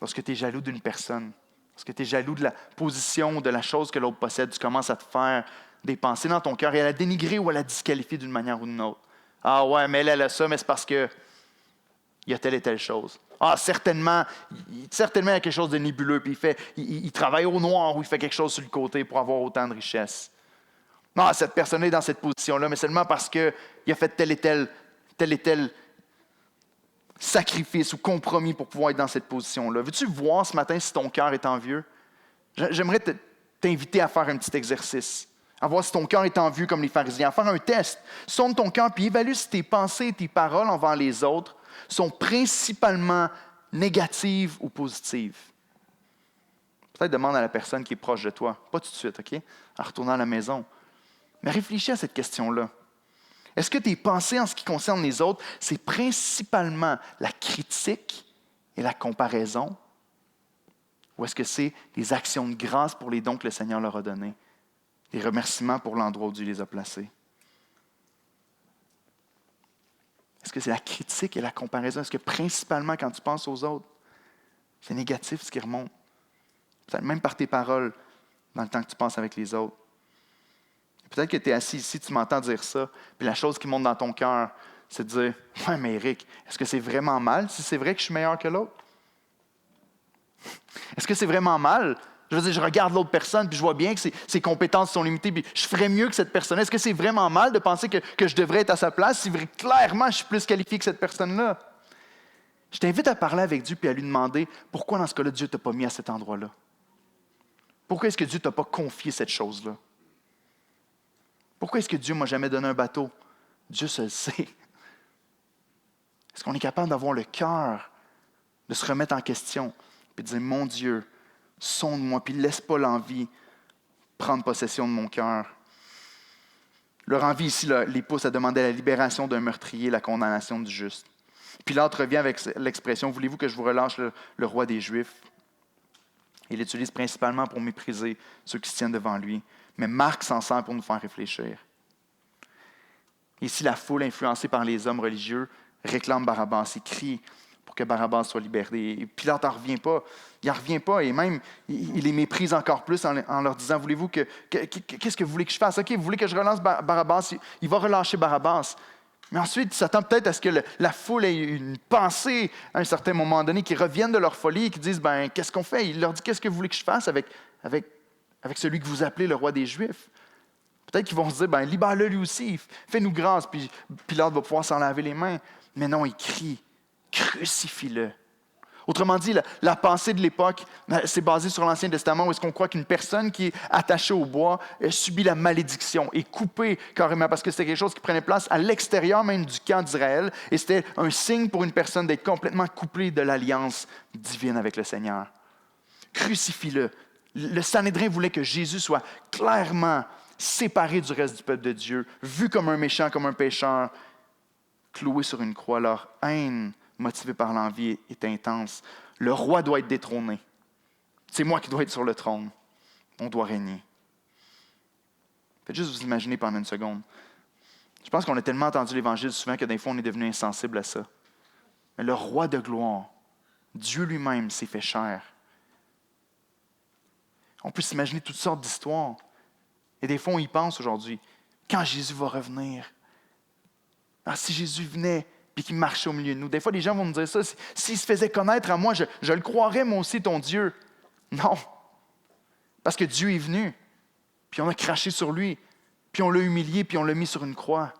Lorsque tu es jaloux d'une personne, lorsque tu es jaloux de la position, de la chose que l'autre possède, tu commences à te faire des pensées dans ton cœur et à la dénigrer ou à la disqualifier d'une manière ou d'une autre. Ah ouais, mais elle a ça, mais c'est parce que il y a telle et telle chose. Ah, certainement, il y a quelque chose de nébuleux, puis il travaille au noir ou il fait quelque chose sur le côté pour avoir autant de richesse. Non, cette personne est dans cette position-là, mais seulement parce qu'il a fait tel et tel sacrifice ou compromis pour pouvoir être dans cette position-là. Veux-tu voir ce matin si ton cœur est envieux? J'aimerais t'inviter à faire un petit exercice, à voir si ton cœur est envieux comme les pharisiens, à faire un test. Sonde ton cœur, puis évalue si tes pensées et tes paroles envers les autres sont principalement négatives ou positives. Peut-être demande à la personne qui est proche de toi, pas tout de suite, OK? En retournant à la maison. Mais réfléchis à cette question-là. Est-ce que tes pensées en ce qui concerne les autres, c'est principalement la critique et la comparaison? Ou est-ce que c'est des actions de grâce pour les dons que le Seigneur leur a donnés? Des remerciements pour l'endroit où Dieu les a placés? Est-ce que c'est la critique et la comparaison? Est-ce que principalement, quand tu penses aux autres, c'est négatif ce qui remonte? Peut-être même par tes paroles, dans le temps que tu penses avec les autres. Peut-être que tu es assis ici, tu m'entends dire ça, puis la chose qui monte dans ton cœur, c'est de dire « Ouais, mais Eric, est-ce que c'est vraiment mal si c'est vrai que je suis meilleur que l'autre? Est-ce que c'est vraiment mal? Je veux dire, je regarde l'autre personne, puis je vois bien que ses compétences sont limitées, puis je ferais mieux que cette personne. Est-ce que c'est vraiment mal de penser que je devrais être à sa place si clairement je suis plus qualifié que cette personne-là? » Je t'invite à parler avec Dieu, puis à lui demander pourquoi dans ce cas-là, Dieu ne t'a pas mis à cet endroit-là. Pourquoi est-ce que Dieu ne t'a pas confié cette chose-là? Pourquoi est-ce que Dieu ne m'a jamais donné un bateau? Dieu se le sait. Est-ce qu'on est capable d'avoir le cœur de se remettre en question et de dire, mon Dieu, sonde-moi, puis ne laisse pas l'envie prendre possession de mon cœur. Leur envie ici les pousse à demander la libération d'un meurtrier, la condamnation du juste. Pilate revient avec l'expression, voulez-vous que je vous relâche le roi des Juifs? Il l'utilise principalement pour mépriser ceux qui se tiennent devant lui. Mais Marc s'en sert pour nous faire réfléchir. Ici, la foule, influencée par les hommes religieux, réclame Barabbas et crie pour que Barabbas soit libéré. Et Pilate n'en revient pas. Il n'en revient pas et même, il les méprise encore plus en leur disant, voulez-vous qu'est-ce que vous voulez que je fasse? OK, vous voulez que je relance Barabbas? Il va relâcher Barabbas. Mais ensuite, il s'attend peut-être à ce que la foule ait une pensée à un certain moment donné, qu'ils reviennent de leur folie et qu'ils disent, qu'est-ce qu'on fait? Il leur dit, qu'est-ce que vous voulez que je fasse avec celui que vous appelez le roi des Juifs? Peut-être qu'ils vont se dire, libère-le lui aussi, fais-nous grâce, puis Pilate va pouvoir s'en laver les mains. Mais non, il crie, crucifie-le. Autrement dit, la pensée de l'époque, c'est basé sur l'Ancien Testament où est-ce qu'on croit qu'une personne qui est attachée au bois subit la malédiction, est coupée carrément, parce que c'était quelque chose qui prenait place à l'extérieur même du camp d'Israël, et c'était un signe pour une personne d'être complètement couplée de l'alliance divine avec le Seigneur. Crucifie-le. Le Sanhédrin voulait que Jésus soit clairement séparé du reste du peuple de Dieu, vu comme un méchant, comme un pécheur, cloué sur une croix. Leur haine, motivée par l'envie, est intense. Le roi doit être détrôné. C'est moi qui dois être sur le trône. On doit régner. Faites juste vous imaginer pendant une seconde. Je pense qu'on a tellement entendu l'Évangile souvent que des fois, on est devenu insensible à ça. Mais le roi de gloire, Dieu lui-même s'est fait chair. On peut s'imaginer toutes sortes d'histoires. Et des fois, on y pense aujourd'hui. Quand Jésus va revenir, si Jésus venait et qu'il marchait au milieu de nous. Des fois, les gens vont nous dire ça. S'il se faisait connaître à moi, je le croirais moi aussi, ton Dieu. Non. Parce que Dieu est venu. Puis on a craché sur lui. Puis on l'a humilié, puis on l'a mis sur une croix.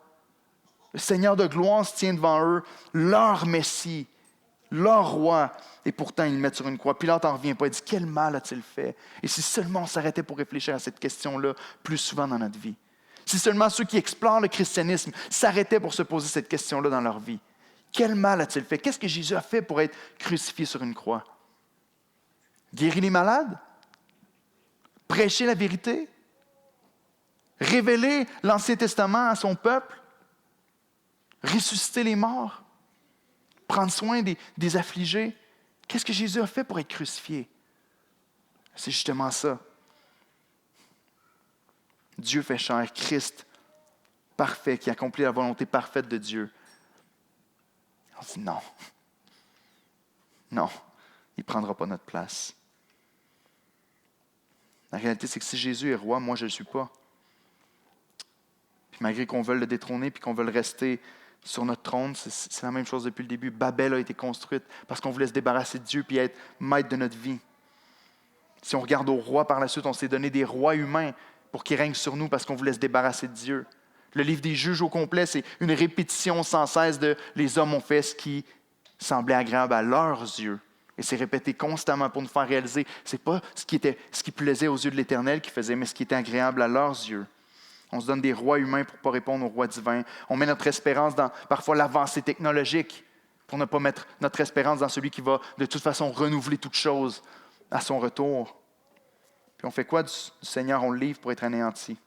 Le Seigneur de gloire se tient devant eux, leur Messie, leur roi, et pourtant ils le mettent sur une croix. Pilate n'en revient pas, il dit « Quel mal a-t-il fait? » Et si seulement on s'arrêtait pour réfléchir à cette question-là plus souvent dans notre vie. Si seulement ceux qui explorent le christianisme s'arrêtaient pour se poser cette question-là dans leur vie. Quel mal a-t-il fait? Qu'est-ce que Jésus a fait pour être crucifié sur une croix? Guérir les malades? Prêcher la vérité? Révéler l'Ancien Testament à son peuple? Ressusciter les morts? Prendre soin des affligés? Qu'est-ce que Jésus a fait pour être crucifié? C'est justement ça. Dieu fait chair, Christ parfait, qui accomplit la volonté parfaite de Dieu. On dit non. Non, il ne prendra pas notre place. La réalité, c'est que si Jésus est roi, moi, je ne le suis pas. Puis malgré qu'on veuille le détrôner puis qu'on veuille rester sur notre trône, c'est la même chose depuis le début. Babel a été construite parce qu'on voulait se débarrasser de Dieu puis être maître de notre vie. Si on regarde au roi par la suite, on s'est donné des rois humains pour qu'ils règnent sur nous parce qu'on voulait se débarrasser de Dieu. Le livre des Juges au complet, c'est une répétition sans cesse de « les hommes ont fait ce qui semblait agréable à leurs yeux ». Et c'est répété constamment pour nous faire réaliser ce n'est pas ce qui plaisait aux yeux de l'Éternel qui faisait, mais ce qui était agréable à leurs yeux. On se donne des rois humains pour ne pas répondre aux rois divins. On met notre espérance dans parfois l'avancée technologique pour ne pas mettre notre espérance dans celui qui va de toute façon renouveler toutes choses à son retour. Puis on fait quoi du Seigneur? On le livre pour être anéanti.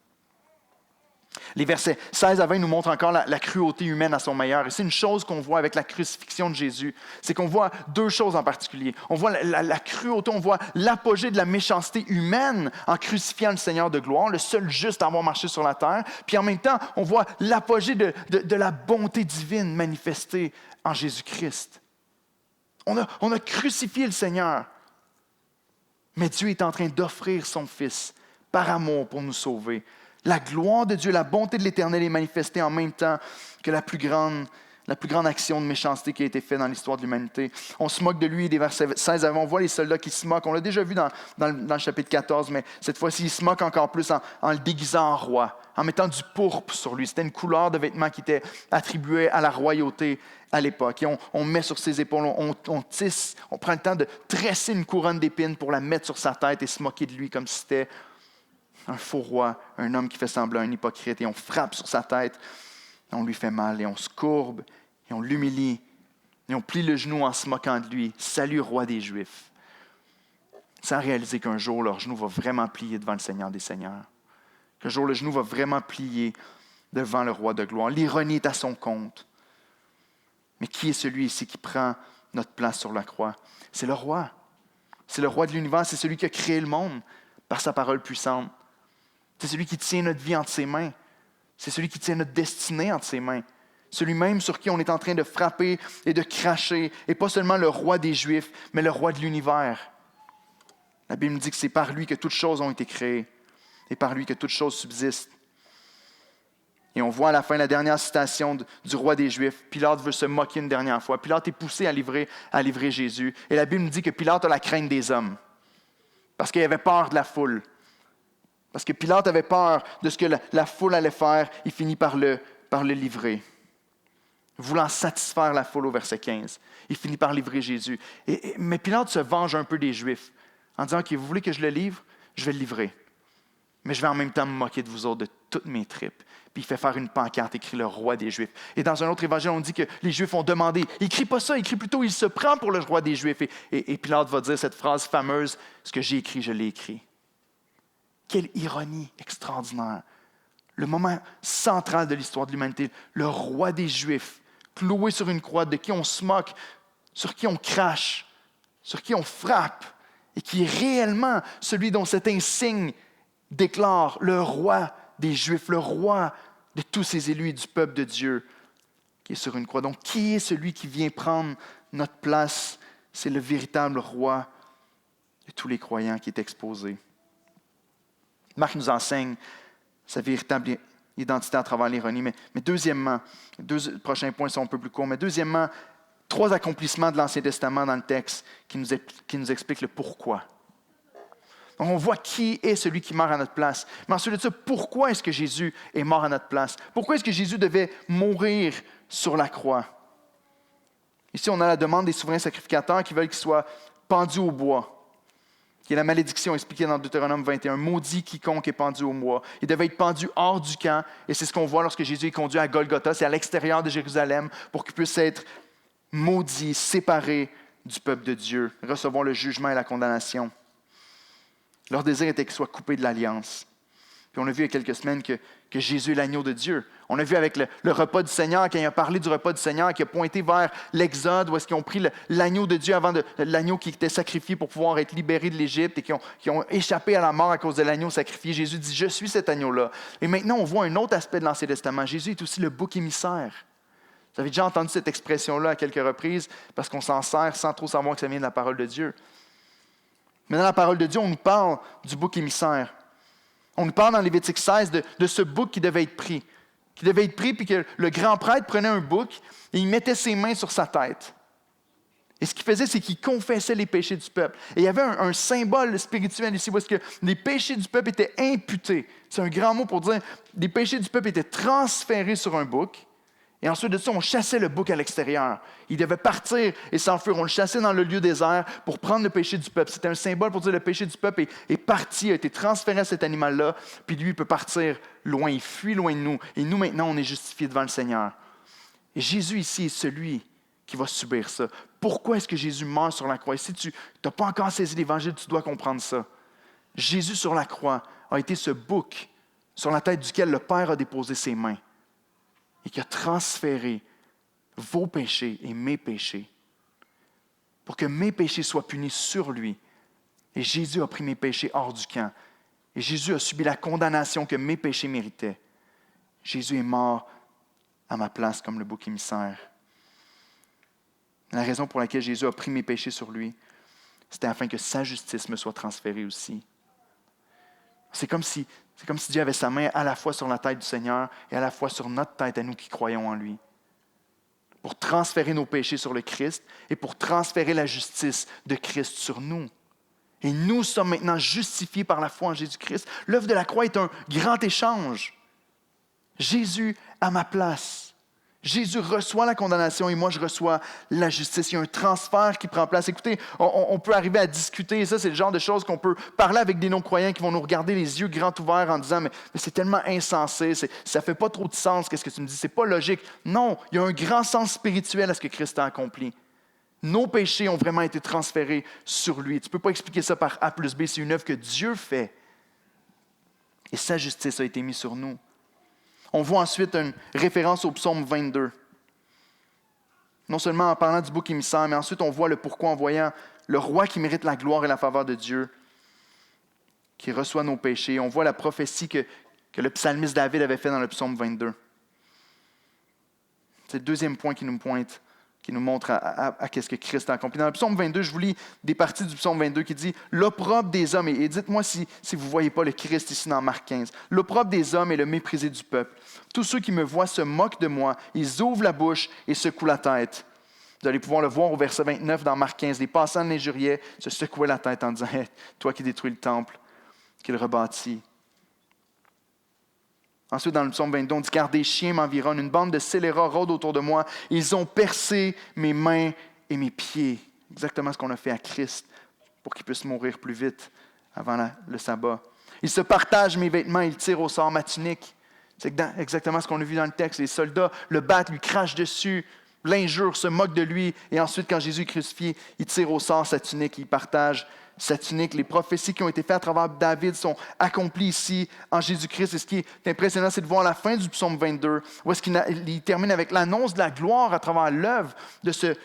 Les versets 16 à 20 nous montrent encore la cruauté humaine à son meilleur. Et c'est une chose qu'on voit avec la crucifixion de Jésus. C'est qu'on voit deux choses en particulier. On voit la cruauté, on voit l'apogée de la méchanceté humaine en crucifiant le Seigneur de gloire, le seul juste à avoir marché sur la terre. Puis en même temps, on voit l'apogée de la bonté divine manifestée en Jésus-Christ. On a crucifié le Seigneur. Mais Dieu est en train d'offrir son Fils par amour pour nous sauver. La gloire de Dieu, la bonté de l'Éternel est manifestée en même temps que la plus grande action de méchanceté qui a été faite dans l'histoire de l'humanité. On se moque de lui, des versets 16 avant, on voit les soldats qui se moquent. On l'a déjà vu dans le chapitre 14, mais cette fois-ci, ils se moquent encore plus en le déguisant en roi, en mettant du pourpre sur lui. C'était une couleur de vêtements qui était attribuée à la royauté à l'époque. Et on met sur ses épaules, on tisse, on prend le temps de tresser une couronne d'épines pour la mettre sur sa tête et se moquer de lui comme si c'était un faux roi, un homme qui fait semblant, un hypocrite, et on frappe sur sa tête, et on lui fait mal, et on se courbe, et on l'humilie, et on plie le genou en se moquant de lui. Salut, roi des Juifs. Sans réaliser qu'un jour, leur genou va vraiment plier devant le Seigneur des Seigneurs. Qu'un jour, le genou va vraiment plier devant le roi de gloire. L'ironie est à son compte. Mais qui est celui ici qui prend notre place sur la croix? C'est le roi. C'est le roi de l'univers, c'est celui qui a créé le monde par sa parole puissante. C'est celui qui tient notre vie entre ses mains. C'est celui qui tient notre destinée entre ses mains. Celui-même sur qui on est en train de frapper et de cracher. Et pas seulement le roi des Juifs, mais le roi de l'univers. La Bible nous dit que c'est par lui que toutes choses ont été créées. Et par lui que toutes choses subsistent. Et on voit à la fin la dernière citation du roi des Juifs. Pilate veut se moquer une dernière fois. Pilate est poussé à livrer Jésus. Et la Bible nous dit que Pilate a la crainte des hommes. Parce qu'il avait peur de la foule. Parce que Pilate avait peur de ce que la foule allait faire, il finit par le livrer. Voulant satisfaire la foule au verset 15, il finit par livrer Jésus. Mais Pilate se venge un peu des Juifs en disant « OK, vous voulez que je le livre? Je vais le livrer. Mais je vais en même temps me moquer de vous autres, de toutes mes tripes. » Puis il fait faire une pancarte écrit « Le roi des Juifs ». Et dans un autre évangile, on dit que les Juifs ont demandé « Il crie pas ça, il crie plutôt « Il se prend pour le roi des Juifs ». Et Pilate va dire cette phrase fameuse « Ce que j'ai écrit, je l'ai écrit ». Quelle ironie extraordinaire. Le moment central de l'histoire de l'humanité, le roi des Juifs, cloué sur une croix, de qui on se moque, sur qui on crache, sur qui on frappe, et qui est réellement celui dont cet insigne déclare le roi des Juifs, le roi de tous ces élus et du peuple de Dieu qui est sur une croix. Donc, qui est celui qui vient prendre notre place? C'est le véritable roi de tous les croyants qui est exposé. Marc nous enseigne sa véritable identité à travers l'ironie. Mais deuxièmement, deux prochains points sont un peu plus courts, mais deuxièmement, 3 accomplissements de l'Ancien Testament dans le texte qui nous expliquent le pourquoi. Donc, on voit qui est celui qui meurt à notre place. Mais ensuite de ça, pourquoi est-ce que Jésus est mort à notre place? Pourquoi est-ce que Jésus devait mourir sur la croix? Ici, on a la demande des souverains sacrificateurs qui veulent qu'il soit pendu au bois, qui est la malédiction expliquée dans Deutéronome 21. Maudit quiconque est pendu au bois. Il devait être pendu hors du camp, et c'est ce qu'on voit lorsque Jésus est conduit à Golgotha, c'est à l'extérieur de Jérusalem, pour qu'il puisse être maudit, séparé du peuple de Dieu, recevoir le jugement et la condamnation. Leur désir était qu'il soit coupé de l'alliance. Puis on a vu il y a quelques semaines que Jésus est l'agneau de Dieu. On a vu avec le repas du Seigneur, quand il a parlé du repas du Seigneur, qui a pointé vers l'Exode, où est-ce qu'ils ont pris l'agneau de Dieu avant l'agneau qui était sacrifié pour pouvoir être libéré de l'Égypte et qui ont échappé à la mort à cause de l'agneau sacrifié. Jésus dit, je suis cet agneau-là. Et maintenant, on voit un autre aspect de l'Ancien Testament. Jésus est aussi le bouc émissaire. Vous avez déjà entendu cette expression-là à quelques reprises, parce qu'on s'en sert sans trop savoir que ça vient de la parole de Dieu. Mais dans la parole de Dieu, on nous parle du bouc émissaire. On nous parle dans Lévitique 16 de ce bouc qui devait être pris. Qui devait être pris, puis que le grand prêtre prenait un bouc et il mettait ses mains sur sa tête. Et ce qu'il faisait, c'est qu'il confessait les péchés du peuple. Et il y avait un symbole spirituel ici, où est-ce que les péchés du peuple étaient imputés. C'est un grand mot pour dire les péchés du peuple étaient transférés sur un bouc. Et ensuite de ça, on chassait le bouc à l'extérieur. Il devait partir et s'enfuir. On le chassait dans le lieu désert pour prendre le péché du peuple. C'était un symbole pour dire que le péché du peuple est parti, a été transféré à cet animal-là, puis lui, il peut partir loin, il fuit loin de nous. Et nous, maintenant, on est justifiés devant le Seigneur. Et Jésus ici est celui qui va subir ça. Pourquoi est-ce que Jésus meurt sur la croix? Et si tu n'as pas encore saisi l'Évangile, tu dois comprendre ça. Jésus sur la croix a été ce bouc sur la tête duquel le Père a déposé ses mains et qui a transféré vos péchés et mes péchés pour que mes péchés soient punis sur lui. Et Jésus a pris mes péchés hors du camp. Et Jésus a subi la condamnation que mes péchés méritaient. Jésus est mort à ma place comme le bouc émissaire. La raison pour laquelle Jésus a pris mes péchés sur lui, c'était afin que sa justice me soit transférée aussi. C'est comme si Dieu avait sa main à la fois sur la tête du Seigneur et à la fois sur notre tête à nous qui croyons en lui. Pour transférer nos péchés sur le Christ et pour transférer la justice de Christ sur nous. Et nous sommes maintenant justifiés par la foi en Jésus-Christ. L'œuvre de la croix est un grand échange. Jésus à ma place. Jésus reçoit la condamnation et moi je reçois la justice. Il y a un transfert qui prend place. Écoutez, on peut arriver à discuter, et ça c'est le genre de choses qu'on peut parler avec des non-croyants qui vont nous regarder les yeux grands ouverts en disant « mais c'est tellement insensé, ça ne fait pas trop de sens, qu'est-ce que tu me dis, c'est pas logique. » Non, il y a un grand sens spirituel à ce que Christ a accompli. Nos péchés ont vraiment été transférés sur lui. Tu ne peux pas expliquer ça par A plus B, c'est une œuvre que Dieu fait. Et sa justice a été mise sur nous. On voit ensuite une référence au psaume 22. Non seulement en parlant du bouc émissaire, mais ensuite on voit le pourquoi en voyant le roi qui mérite la gloire et la faveur de Dieu, qui reçoit nos péchés. On voit la prophétie que le psalmiste David avait fait dans le psaume 22. C'est le deuxième point qui nous pointe, qui nous montre à qu'est-ce que Christ a accompli. Dans le psaume 22, je vous lis des parties du psaume 22 qui dit « L'opprobre des hommes », et dites-moi si vous ne voyez pas le Christ ici dans Marc 15, « L'opprobre des hommes est le méprisé du peuple. Tous ceux qui me voient se moquent de moi, ils ouvrent la bouche et secouent la tête. » Vous allez pouvoir le voir au verset 29 dans Marc 15. Les passants l'injuriaient, se secouaient la tête en disant hey, « Toi qui détruis le temple, qui le rebâtis. » Ensuite, dans le psaume 22, on dit « Car des chiens m'environnent, une bande de scélérats rôde autour de moi. Ils ont percé mes mains et mes pieds. » Exactement ce qu'on a fait à Christ pour qu'il puisse mourir plus vite avant le sabbat. « Ils se partagent mes vêtements, ils tirent au sort ma tunique. » C'est exactement ce qu'on a vu dans le texte. Les soldats le battent, lui crachent dessus, l'injurent, se moquent de lui. Et ensuite, quand Jésus est crucifié, il tire au sort sa tunique, il partage sa tunique. Les prophéties qui ont été faites à travers David sont accomplies ici en Jésus-Christ. Et ce qui est impressionnant, c'est de voir la fin du psaume 22, où est-ce qu'il termine avec l'annonce de la gloire à travers l'œuvre de ce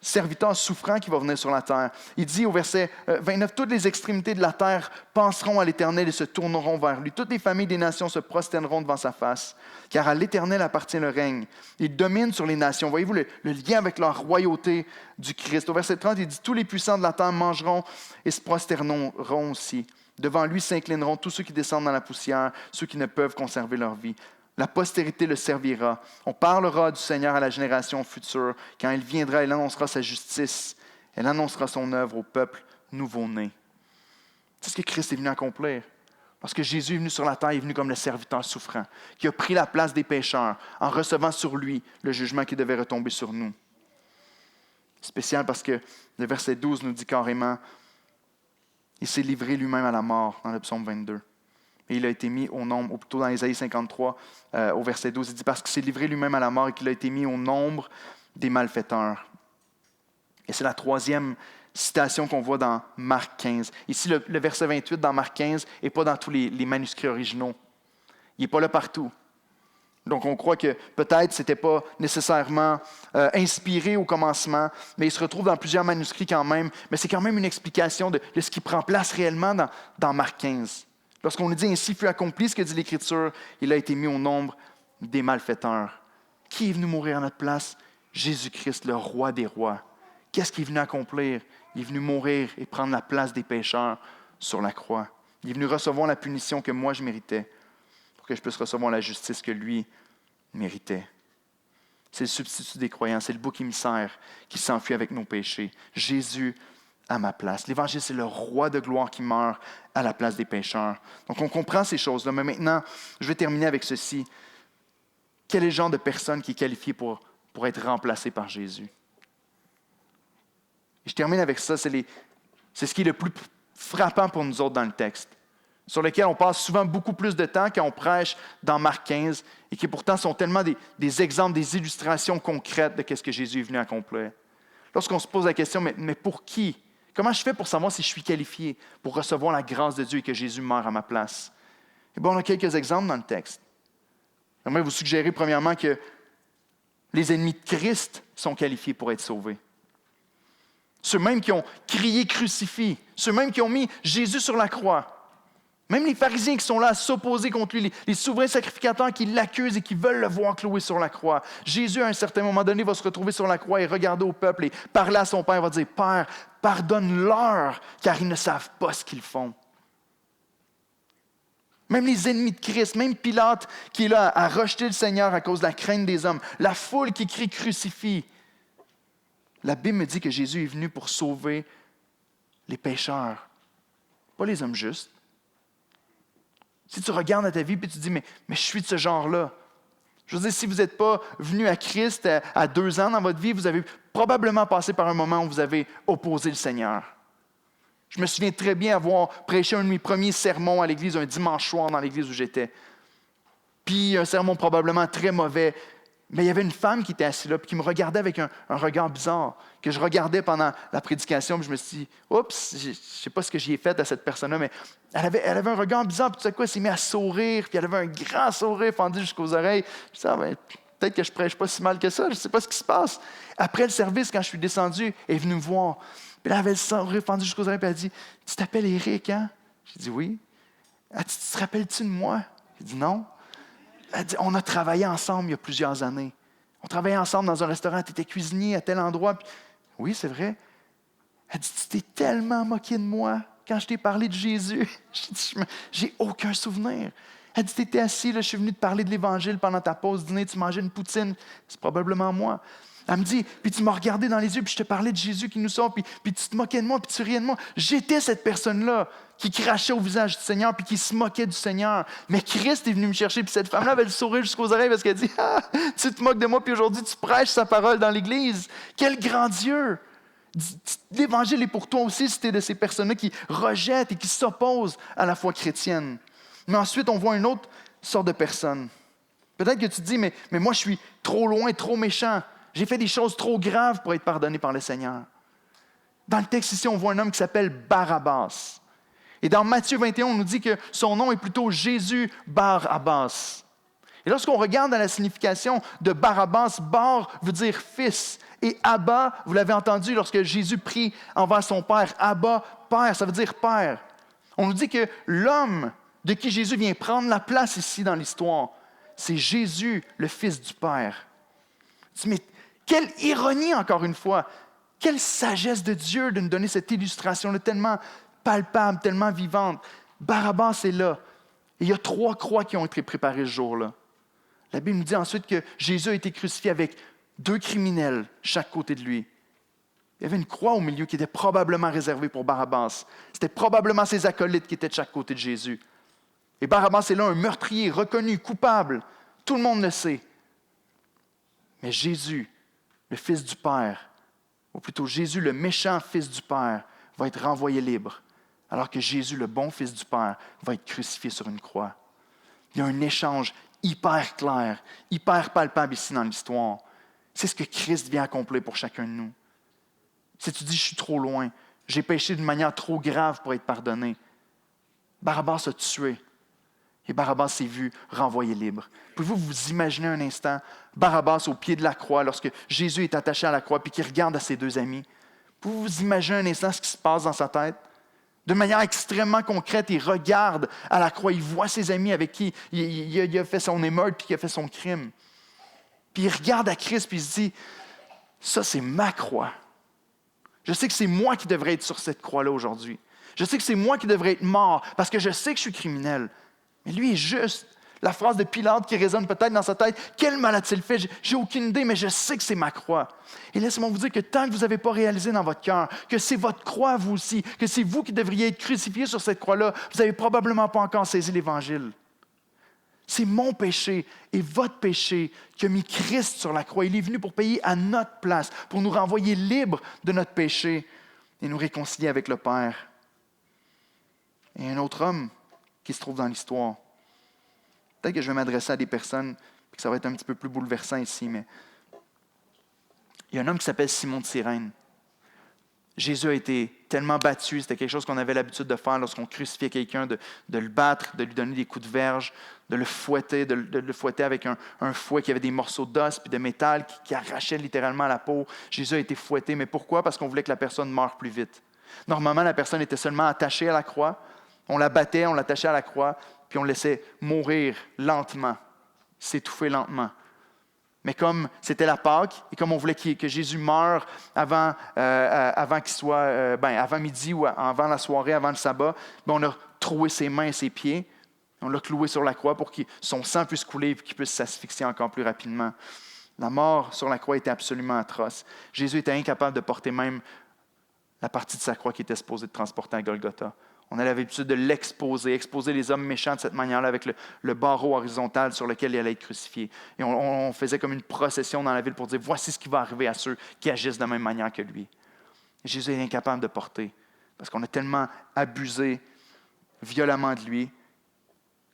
serviteur souffrant qui va venir sur la terre. Il dit au verset 29, « Toutes les extrémités de la terre penseront à l'Éternel et se tourneront vers lui. Toutes les familles des nations se prosterneront devant sa face, car à l'Éternel appartient le règne. Il domine sur les nations. » Voyez-vous le lien avec la royauté du Christ. Au verset 30, il dit, « Tous les puissants de la terre mangeront et se prosterneront aussi. Devant lui s'inclineront tous ceux qui descendent dans la poussière, ceux qui ne peuvent conserver leur vie. La postérité le servira. On parlera du Seigneur à la génération future. Quand il viendra, il annoncera sa justice. Elle annoncera son œuvre au peuple nouveau-né. » C'est ce que Christ est venu accomplir. Lorsque Jésus est venu sur la terre, il est venu comme le serviteur souffrant, qui a pris la place des pécheurs en recevant sur lui le jugement qui devait retomber sur nous. Spécial parce que le verset 12 nous dit carrément, il s'est livré lui-même à la mort dans le psaume 22. Et il a été mis au nombre, ou plutôt dans Ésaïe 53, au verset 12, il dit « Parce qu'il s'est livré lui-même à la mort et qu'il a été mis au nombre des malfaiteurs. » Et c'est la troisième citation qu'on voit dans Marc 15. Ici, le verset 28 dans Marc 15 n'est pas dans tous les manuscrits originaux. Il n'est pas là partout. Donc, on croit que peut-être ce n'était pas nécessairement inspiré au commencement, mais il se retrouve dans plusieurs manuscrits quand même. Mais c'est quand même une explication de ce qui prend place réellement dans Marc 15. Lorsqu'on nous dit « Ainsi fut accompli ce que dit l'Écriture », il a été mis au nombre des malfaiteurs. Qui est venu mourir à notre place? Jésus-Christ, le roi des rois. Qu'est-ce qu'il est venu accomplir? Il est venu mourir et prendre la place des pécheurs sur la croix. Il est venu recevoir la punition que moi je méritais pour que je puisse recevoir la justice que lui méritait. C'est le substitut des croyants, c'est le bouc émissaire qui s'enfuit avec nos péchés. Jésus à ma place. L'Évangile, c'est le roi de gloire qui meurt à la place des pécheurs. Donc, on comprend ces choses-là. Mais maintenant, je vais terminer avec ceci. Quel est le genre de personne qui est qualifiée pour être remplacée par Jésus? Et je termine avec ça. C'est ce qui est le plus frappant pour nous autres dans le texte, sur lequel on passe souvent beaucoup plus de temps quand on prêche dans Marc 15 et qui pourtant sont tellement des exemples, des illustrations concrètes de ce que Jésus est venu accomplir. Lorsqu'on se pose la question, mais pour qui? Comment je fais pour savoir si je suis qualifié pour recevoir la grâce de Dieu et que Jésus meurt à ma place? Eh bien, on a quelques exemples dans le texte. J'aimerais vous suggérer premièrement que les ennemis de Christ sont qualifiés pour être sauvés. Ceux mêmes qui ont crié « crucifie », ceux mêmes qui ont mis Jésus sur la croix. Même les pharisiens qui sont là à s'opposer contre lui, les souverains sacrificateurs qui l'accusent et qui veulent le voir cloué sur la croix. Jésus, à un certain moment donné, va se retrouver sur la croix et regarder au peuple et parler à son Père, va dire « Père, pardonne-leur, car ils ne savent pas ce qu'ils font. » Même les ennemis de Christ, même Pilate qui est là à rejeter le Seigneur à cause de la crainte des hommes, la foule qui crie « crucifie ». La Bible me dit que Jésus est venu pour sauver les pécheurs, pas les hommes justes. Si tu regardes à ta vie et tu te dis, mais je suis de ce genre-là. Je veux dire, si vous n'êtes pas venu à Christ à 2 ans dans votre vie, vous avez probablement passé par un moment où vous avez opposé le Seigneur. Je me souviens très bien avoir prêché un de mes premiers sermons à l'église, un dimanche soir dans l'église où j'étais. Puis un sermon probablement très mauvais. Mais il y avait une femme qui était assise là et qui me regardait avec un regard bizarre, que je regardais pendant la prédication. Puis je me suis dit, oups, je ne sais pas ce que j'y ai fait à cette personne-là, mais elle avait un regard bizarre. Puis tout à coup, elle s'est mise à sourire. Puis elle avait un grand sourire fendu jusqu'aux oreilles. Je me suis dit, peut-être que je ne prêche pas si mal que ça. Je ne sais pas ce qui se passe. Après le service, quand je suis descendu, elle est venue me voir. Puis là, elle avait le sourire fendu jusqu'aux oreilles. Puis elle a dit, tu t'appelles Éric, hein? J'ai dit, oui. Elle a dit, tu te rappelles-tu de moi? J'ai dit, non. Elle dit, on a travaillé ensemble il y a plusieurs années. On travaillait ensemble dans un restaurant, tu étais cuisinier à tel endroit. Puis, oui, c'est vrai. Elle dit, tu t'es tellement moqué de moi quand je t'ai parlé de Jésus. J'ai dit, j'ai aucun souvenir. Elle dit, tu étais assis, là, je suis venu te parler de l'Évangile pendant ta pause dîner, tu mangeais une poutine. C'est probablement moi. Elle me dit, puis tu m'as regardé dans les yeux, puis je te parlais de Jésus qui nous sauve, puis tu te moquais de moi, puis tu riais de moi. J'étais cette personne-là qui crachait au visage du Seigneur, puis qui se moquait du Seigneur. Mais Christ est venu me chercher, puis cette femme-là avait le sourire jusqu'aux oreilles parce qu'elle dit, ah, tu te moques de moi, puis aujourd'hui tu prêches sa parole dans l'Église. Quel grand Dieu! L'Évangile est pour toi aussi si tu es de ces personnes-là qui rejettent et qui s'opposent à la foi chrétienne. Mais ensuite, on voit une autre sorte de personne. Peut-être que tu te dis, mais moi je suis trop loin, trop méchant. J'ai fait des choses trop graves pour être pardonné par le Seigneur. Dans le texte ici, on voit un homme qui s'appelle Barabbas. Et dans Matthieu 21, on nous dit que son nom est plutôt Jésus Bar-Abbas. Et lorsqu'on regarde dans la signification de Barabbas, Bar veut dire fils Et Abba, vous l'avez entendu lorsque Jésus prie envers son Père. Abba, Père, ça veut dire Père. On nous dit que l'homme de qui Jésus vient prendre la place ici dans l'histoire, c'est Jésus, le Fils du Père. Mais quelle ironie, encore une fois! Quelle sagesse de Dieu de nous donner cette illustration-là tellement palpable, tellement vivante. Barabbas est là. Et il y a 3 croix qui ont été préparées ce jour-là. La Bible nous dit ensuite que Jésus a été crucifié avec 2 criminels, chaque côté de lui. Il y avait une croix au milieu qui était probablement réservée pour Barabbas. C'était probablement ses acolytes qui étaient de chaque côté de Jésus. Et Barabbas est là, un meurtrier reconnu, coupable. Tout le monde le sait. Mais Jésus, le Fils du Père, ou plutôt Jésus, le méchant Fils du Père, va être renvoyé libre, alors que Jésus, le bon Fils du Père, va être crucifié sur une croix. Il y a un échange hyper clair, hyper palpable ici dans l'histoire. C'est ce que Christ vient accomplir pour chacun de nous. Si tu dis, je suis trop loin, j'ai péché d'une manière trop grave pour être pardonné, Barabbas a tué. Et Barabbas s'est vu renvoyé libre. Pouvez-vous vous imaginer un instant Barabbas au pied de la croix, lorsque Jésus est attaché à la croix, puis qu'il regarde à ses 2 amis? Pouvez-vous vous imaginer un instant ce qui se passe dans sa tête? De manière extrêmement concrète, il regarde à la croix, il voit ses amis avec qui il a fait son émeute, puis qu'il a fait son crime. Puis il regarde à Christ, puis il se dit, ça c'est ma croix. Je sais que c'est moi qui devrais être sur cette croix-là aujourd'hui. Je sais que c'est moi qui devrais être mort, parce que je sais que je suis criminel. Mais lui est juste. La phrase de Pilate qui résonne peut-être dans sa tête, « Quel mal a-t-il fait? J'ai aucune idée, mais je sais que c'est ma croix. » Et laissez-moi vous dire que tant que vous n'avez pas réalisé dans votre cœur que c'est votre croix, vous aussi, que c'est vous qui devriez être crucifié sur cette croix-là, vous n'avez probablement pas encore saisi l'Évangile. C'est mon péché et votre péché qui a mis Christ sur la croix. Il est venu pour payer à notre place, pour nous renvoyer libres de notre péché et nous réconcilier avec le Père. Et un autre homme qui se trouve dans l'histoire. Peut-être que je vais m'adresser à des personnes, puis que ça va être un petit peu plus bouleversant ici, mais il y a un homme qui s'appelle Simon de Cyrène. Jésus a été tellement battu, c'était quelque chose qu'on avait l'habitude de faire lorsqu'on crucifiait quelqu'un, de le battre, de lui donner des coups de verge, de le fouetter, de le fouetter avec un fouet qui avait des morceaux d'os puis de métal qui arrachait littéralement la peau. Jésus a été fouetté, mais pourquoi? Parce qu'on voulait que la personne meure plus vite. Normalement, la personne était seulement attachée à la croix. On la battait, on l'attachait à la croix, puis on le laissait mourir lentement, s'étouffer lentement. Mais comme c'était la Pâque, et comme on voulait que Jésus meure avant qu'il soit, avant midi ou avant la soirée, avant le sabbat, on a troué ses mains et ses pieds, on l'a cloué sur la croix pour que son sang puisse couler et qu'il puisse s'asphyxier encore plus rapidement. La mort sur la croix était absolument atroce. Jésus était incapable de porter même la partie de sa croix qui était supposée de transporter à Golgotha. On a l'habitude de l'exposer, exposer les hommes méchants de cette manière-là avec le barreau horizontal sur lequel il allait être crucifié. Et on faisait comme une procession dans la ville pour dire, voici ce qui va arriver à ceux qui agissent de la même manière que lui. Et Jésus est incapable de porter, parce qu'on a tellement abusé violemment de lui,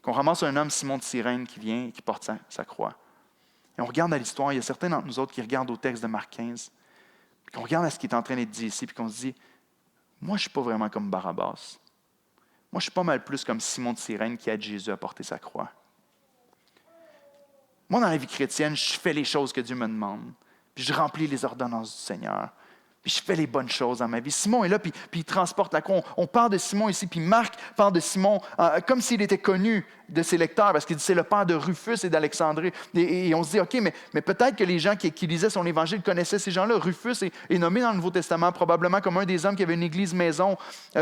qu'on ramasse un homme, Simon de Cyrène, qui vient et qui porte sa croix. Et on regarde à l'histoire, il y a certains d'entre nous autres qui regardent au texte de Marc 15, puis qu'on regarde à ce qui est en train d'être dit ici, puis qu'on se dit, moi je ne suis pas vraiment comme Barabbas. Moi, je suis pas mal plus comme Simon de Cyrène qui aide Jésus à porter sa croix. Moi, dans la vie chrétienne, je fais les choses que Dieu me demande. Puis je remplis les ordonnances du Seigneur. Puis je fais les bonnes choses dans ma vie. Simon est là, puis il transporte la croix. On parle de Simon ici, puis Marc parle de Simon comme s'il était connu de ses lecteurs, parce qu'il dit c'est le père de Rufus et d'Alexandrie. Et on se dit, OK, mais peut-être que les gens qui lisaient son évangile connaissaient ces gens-là. Rufus est nommé dans le Nouveau Testament probablement comme un des hommes qui avait une église maison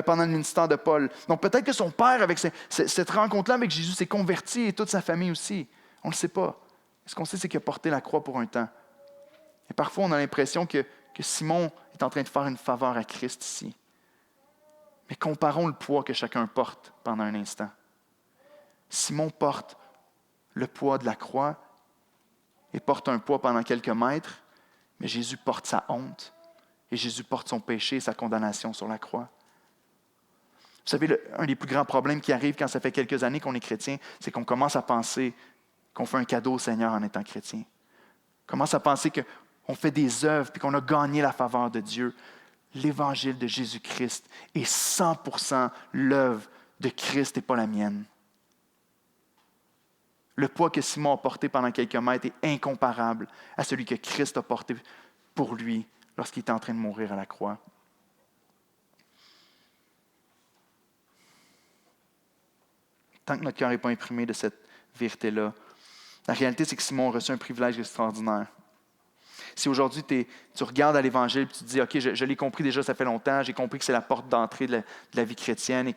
pendant le ministère de Paul. Donc peut-être que son père, avec cette rencontre-là avec Jésus, s'est converti et toute sa famille aussi. On ne le sait pas. Ce qu'on sait, c'est qu'il a porté la croix pour un temps. Et parfois, on a l'impression que Simon est en train de faire une faveur à Christ ici. Mais comparons le poids que chacun porte pendant un instant. Simon porte le poids de la croix et porte un poids pendant quelques mètres, mais Jésus porte sa honte et Jésus porte son péché et sa condamnation sur la croix. Vous savez, un des plus grands problèmes qui arrive quand ça fait quelques années qu'on est chrétien, c'est qu'on commence à penser qu'on fait un cadeau au Seigneur en étant chrétien. On commence à penser qu'on fait des œuvres et qu'on a gagné la faveur de Dieu. L'Évangile de Jésus-Christ est 100% l'œuvre de Christ et pas la mienne. Le poids que Simon a porté pendant quelques mètres est incomparable à celui que Christ a porté pour lui lorsqu'il était en train de mourir à la croix. Tant que notre cœur n'est pas imprimé de cette vérité-là, la réalité, c'est que Simon a reçu un privilège extraordinaire. Si aujourd'hui, tu regardes à l'Évangile et tu te dis, OK, je l'ai compris déjà, ça fait longtemps, j'ai compris que c'est la porte d'entrée de la vie chrétienne,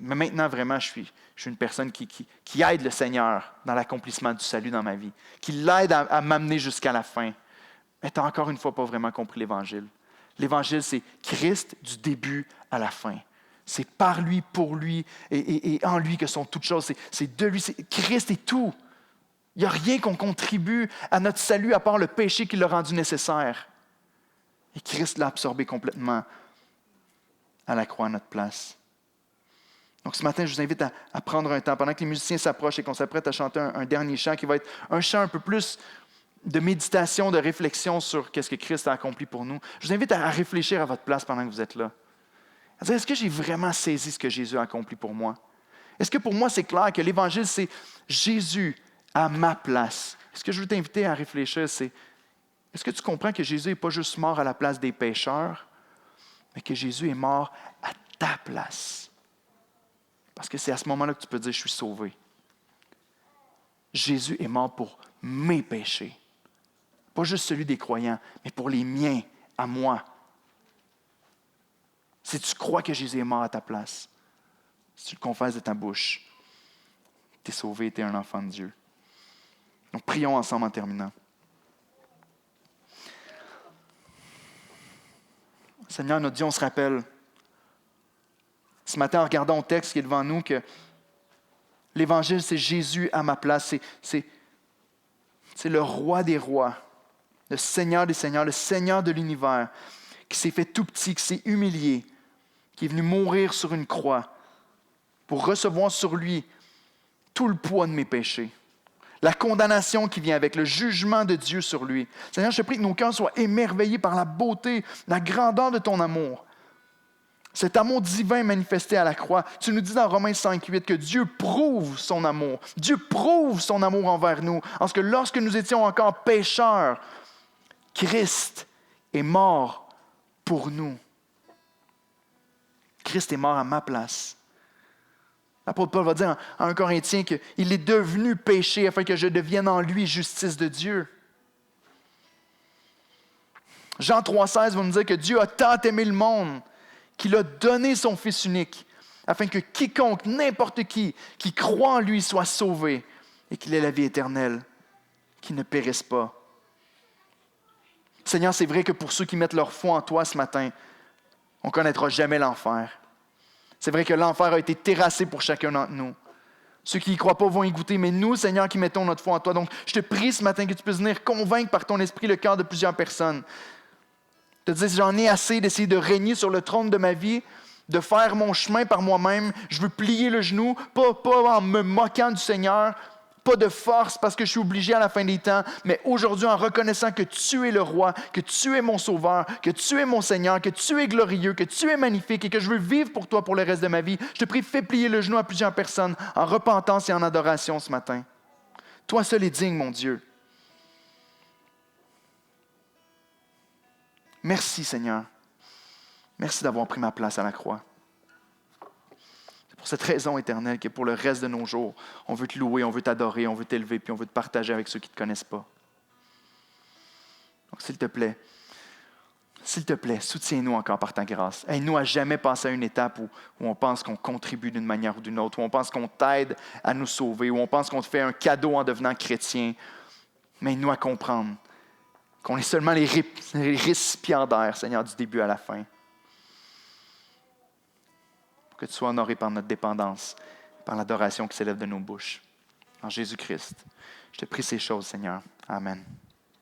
mais maintenant, vraiment, je suis une personne qui aide le Seigneur dans l'accomplissement du salut dans ma vie, qui l'aide à m'amener jusqu'à la fin. Mais tu n'as encore une fois pas vraiment compris l'Évangile. L'Évangile, c'est Christ du début à la fin. C'est par lui, pour lui et en lui que sont toutes choses. C'est de lui, Christ est tout. Il n'y a rien qu'on contribue à notre salut à part le péché qui l'a rendu nécessaire. Et Christ l'a absorbé complètement à la croix à notre place. Donc ce matin, je vous invite à prendre un temps, pendant que les musiciens s'approchent et qu'on s'apprête à chanter un dernier chant qui va être un chant un peu plus de méditation, de réflexion sur qu'est-ce que Christ a accompli pour nous. Je vous invite à réfléchir à votre place pendant que vous êtes là. À dire, est-ce que j'ai vraiment saisi ce que Jésus a accompli pour moi? Est-ce que pour moi, c'est clair que l'Évangile, c'est Jésus à ma place? Ce que je veux t'inviter à réfléchir, c'est, est-ce que tu comprends que Jésus n'est pas juste mort à la place des pécheurs, mais que Jésus est mort à ta place? Parce que c'est à ce moment-là que tu peux dire, je suis sauvé. Jésus est mort pour mes péchés. Pas juste celui des croyants, mais pour les miens, à moi. Si tu crois que Jésus est mort à ta place, si tu le confesses de ta bouche, tu es sauvé, tu es un enfant de Dieu. Donc, prions ensemble en terminant. Seigneur, notre Dieu, on se rappelle, ce matin, en regardant au texte qui est devant nous, que l'Évangile, c'est Jésus à ma place. C'est le roi des rois, le Seigneur des seigneurs, le Seigneur de l'univers, qui s'est fait tout petit, qui s'est humilié, qui est venu mourir sur une croix pour recevoir sur lui tout le poids de mes péchés. La condamnation qui vient avec, le jugement de Dieu sur lui. Seigneur, je te prie que nos cœurs soient émerveillés par la beauté, la grandeur de ton amour. Cet amour divin manifesté à la croix. Tu nous dis dans Romains 5,8 que Dieu prouve son amour. Dieu prouve son amour envers nous. Parce que lorsque nous étions encore pécheurs, Christ est mort pour nous. Christ est mort à ma place. L'apôtre Paul va dire à 1 Corinthiens qu'il est devenu péché afin que je devienne en lui justice de Dieu. Jean 3,16 va nous dire que Dieu a tant aimé le monde qu'il a donné son Fils unique afin que quiconque, n'importe qui croit en lui soit sauvé et qu'il ait la vie éternelle, qu'il ne périsse pas. Seigneur, c'est vrai que pour ceux qui mettent leur foi en toi ce matin, on ne connaîtra jamais l'enfer. C'est vrai que l'enfer a été terrassé pour chacun d'entre nous. Ceux qui n'y croient pas vont y goûter, mais nous, Seigneur, qui mettons notre foi en toi. Donc, je te prie ce matin que tu puisses venir convaincre par ton esprit le cœur de plusieurs personnes. Te dire, j'en ai assez d'essayer de régner sur le trône de ma vie, de faire mon chemin par moi-même. Je veux plier le genou, pas en me moquant du Seigneur, pas de force parce que je suis obligé à la fin des temps, mais aujourd'hui en reconnaissant que tu es le roi, que tu es mon sauveur, que tu es mon Seigneur, que tu es glorieux, que tu es magnifique et que je veux vivre pour toi pour le reste de ma vie. Je te prie, fais plier le genou à plusieurs personnes en repentance et en adoration ce matin. Toi seul es digne, mon Dieu. Merci, Seigneur. Merci d'avoir pris ma place à la croix. C'est pour cette raison éternelle que pour le reste de nos jours, on veut te louer, on veut t'adorer, on veut t'élever, puis on veut te partager avec ceux qui ne te connaissent pas. Donc, s'il te plaît, soutiens-nous encore par ta grâce. Aide-nous à jamais passer à une étape où on pense qu'on contribue d'une manière ou d'une autre, où on pense qu'on t'aide à nous sauver, où on pense qu'on te fait un cadeau en devenant chrétien. Mais aide-nous à comprendre qu'on est seulement les récipiendaires, Seigneur, du début à la fin. Pour que tu sois honoré par notre dépendance, par l'adoration qui s'élève de nos bouches. En Jésus-Christ, je te prie ces choses, Seigneur. Amen.